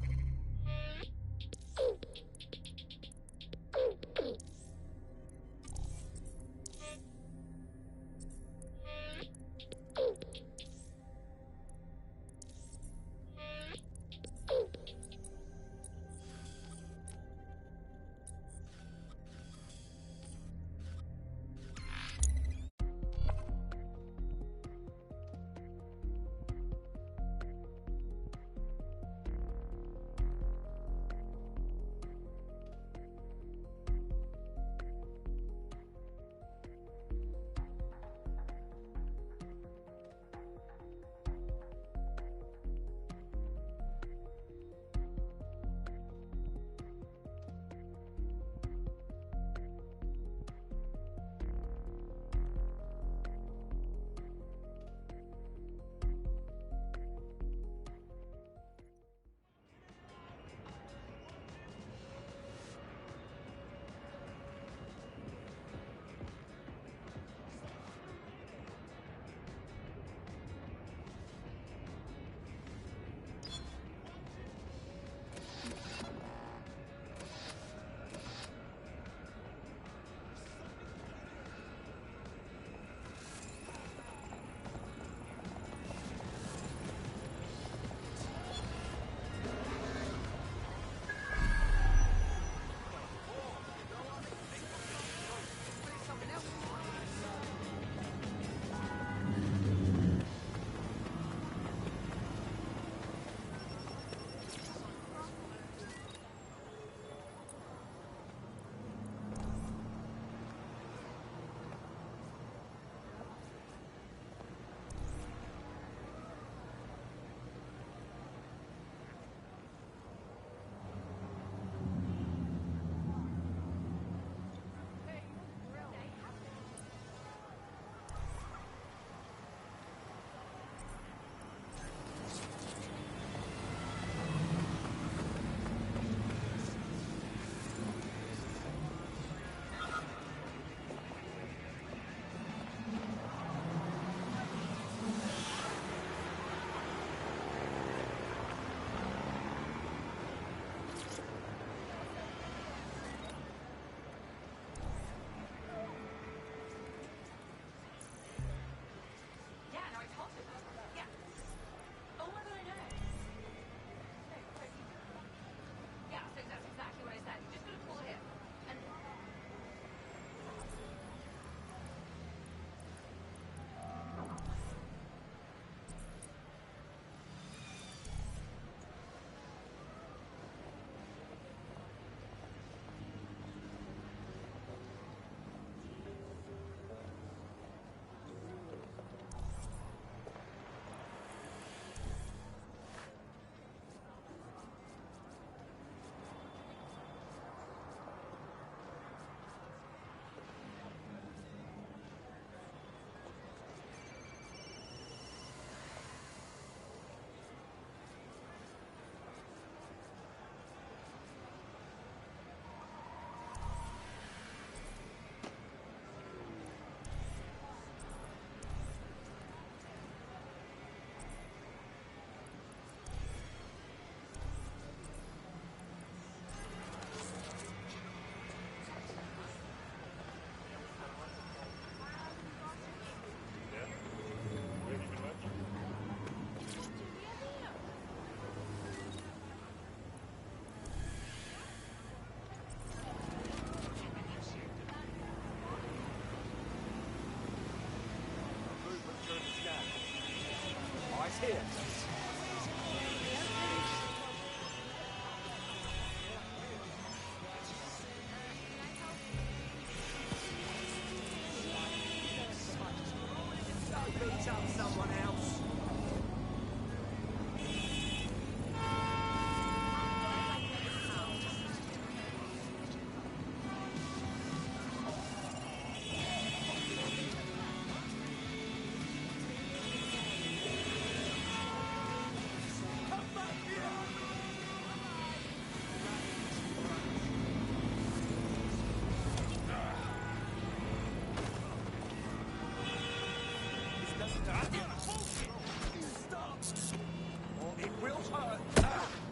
Tell someone else.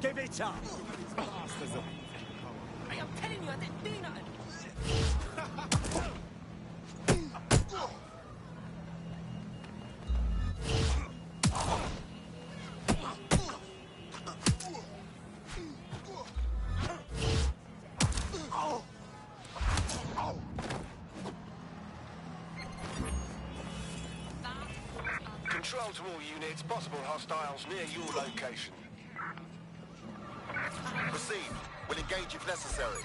Give it up! I am telling you, I didn't do nothing. Control to all units, possible hostiles near your location. Proceed. We'll engage if necessary.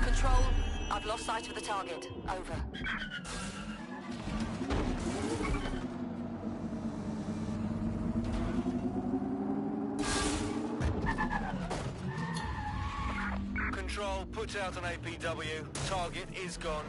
Control, I've lost sight of the target. Over. Control, put out an APW. Target is gone.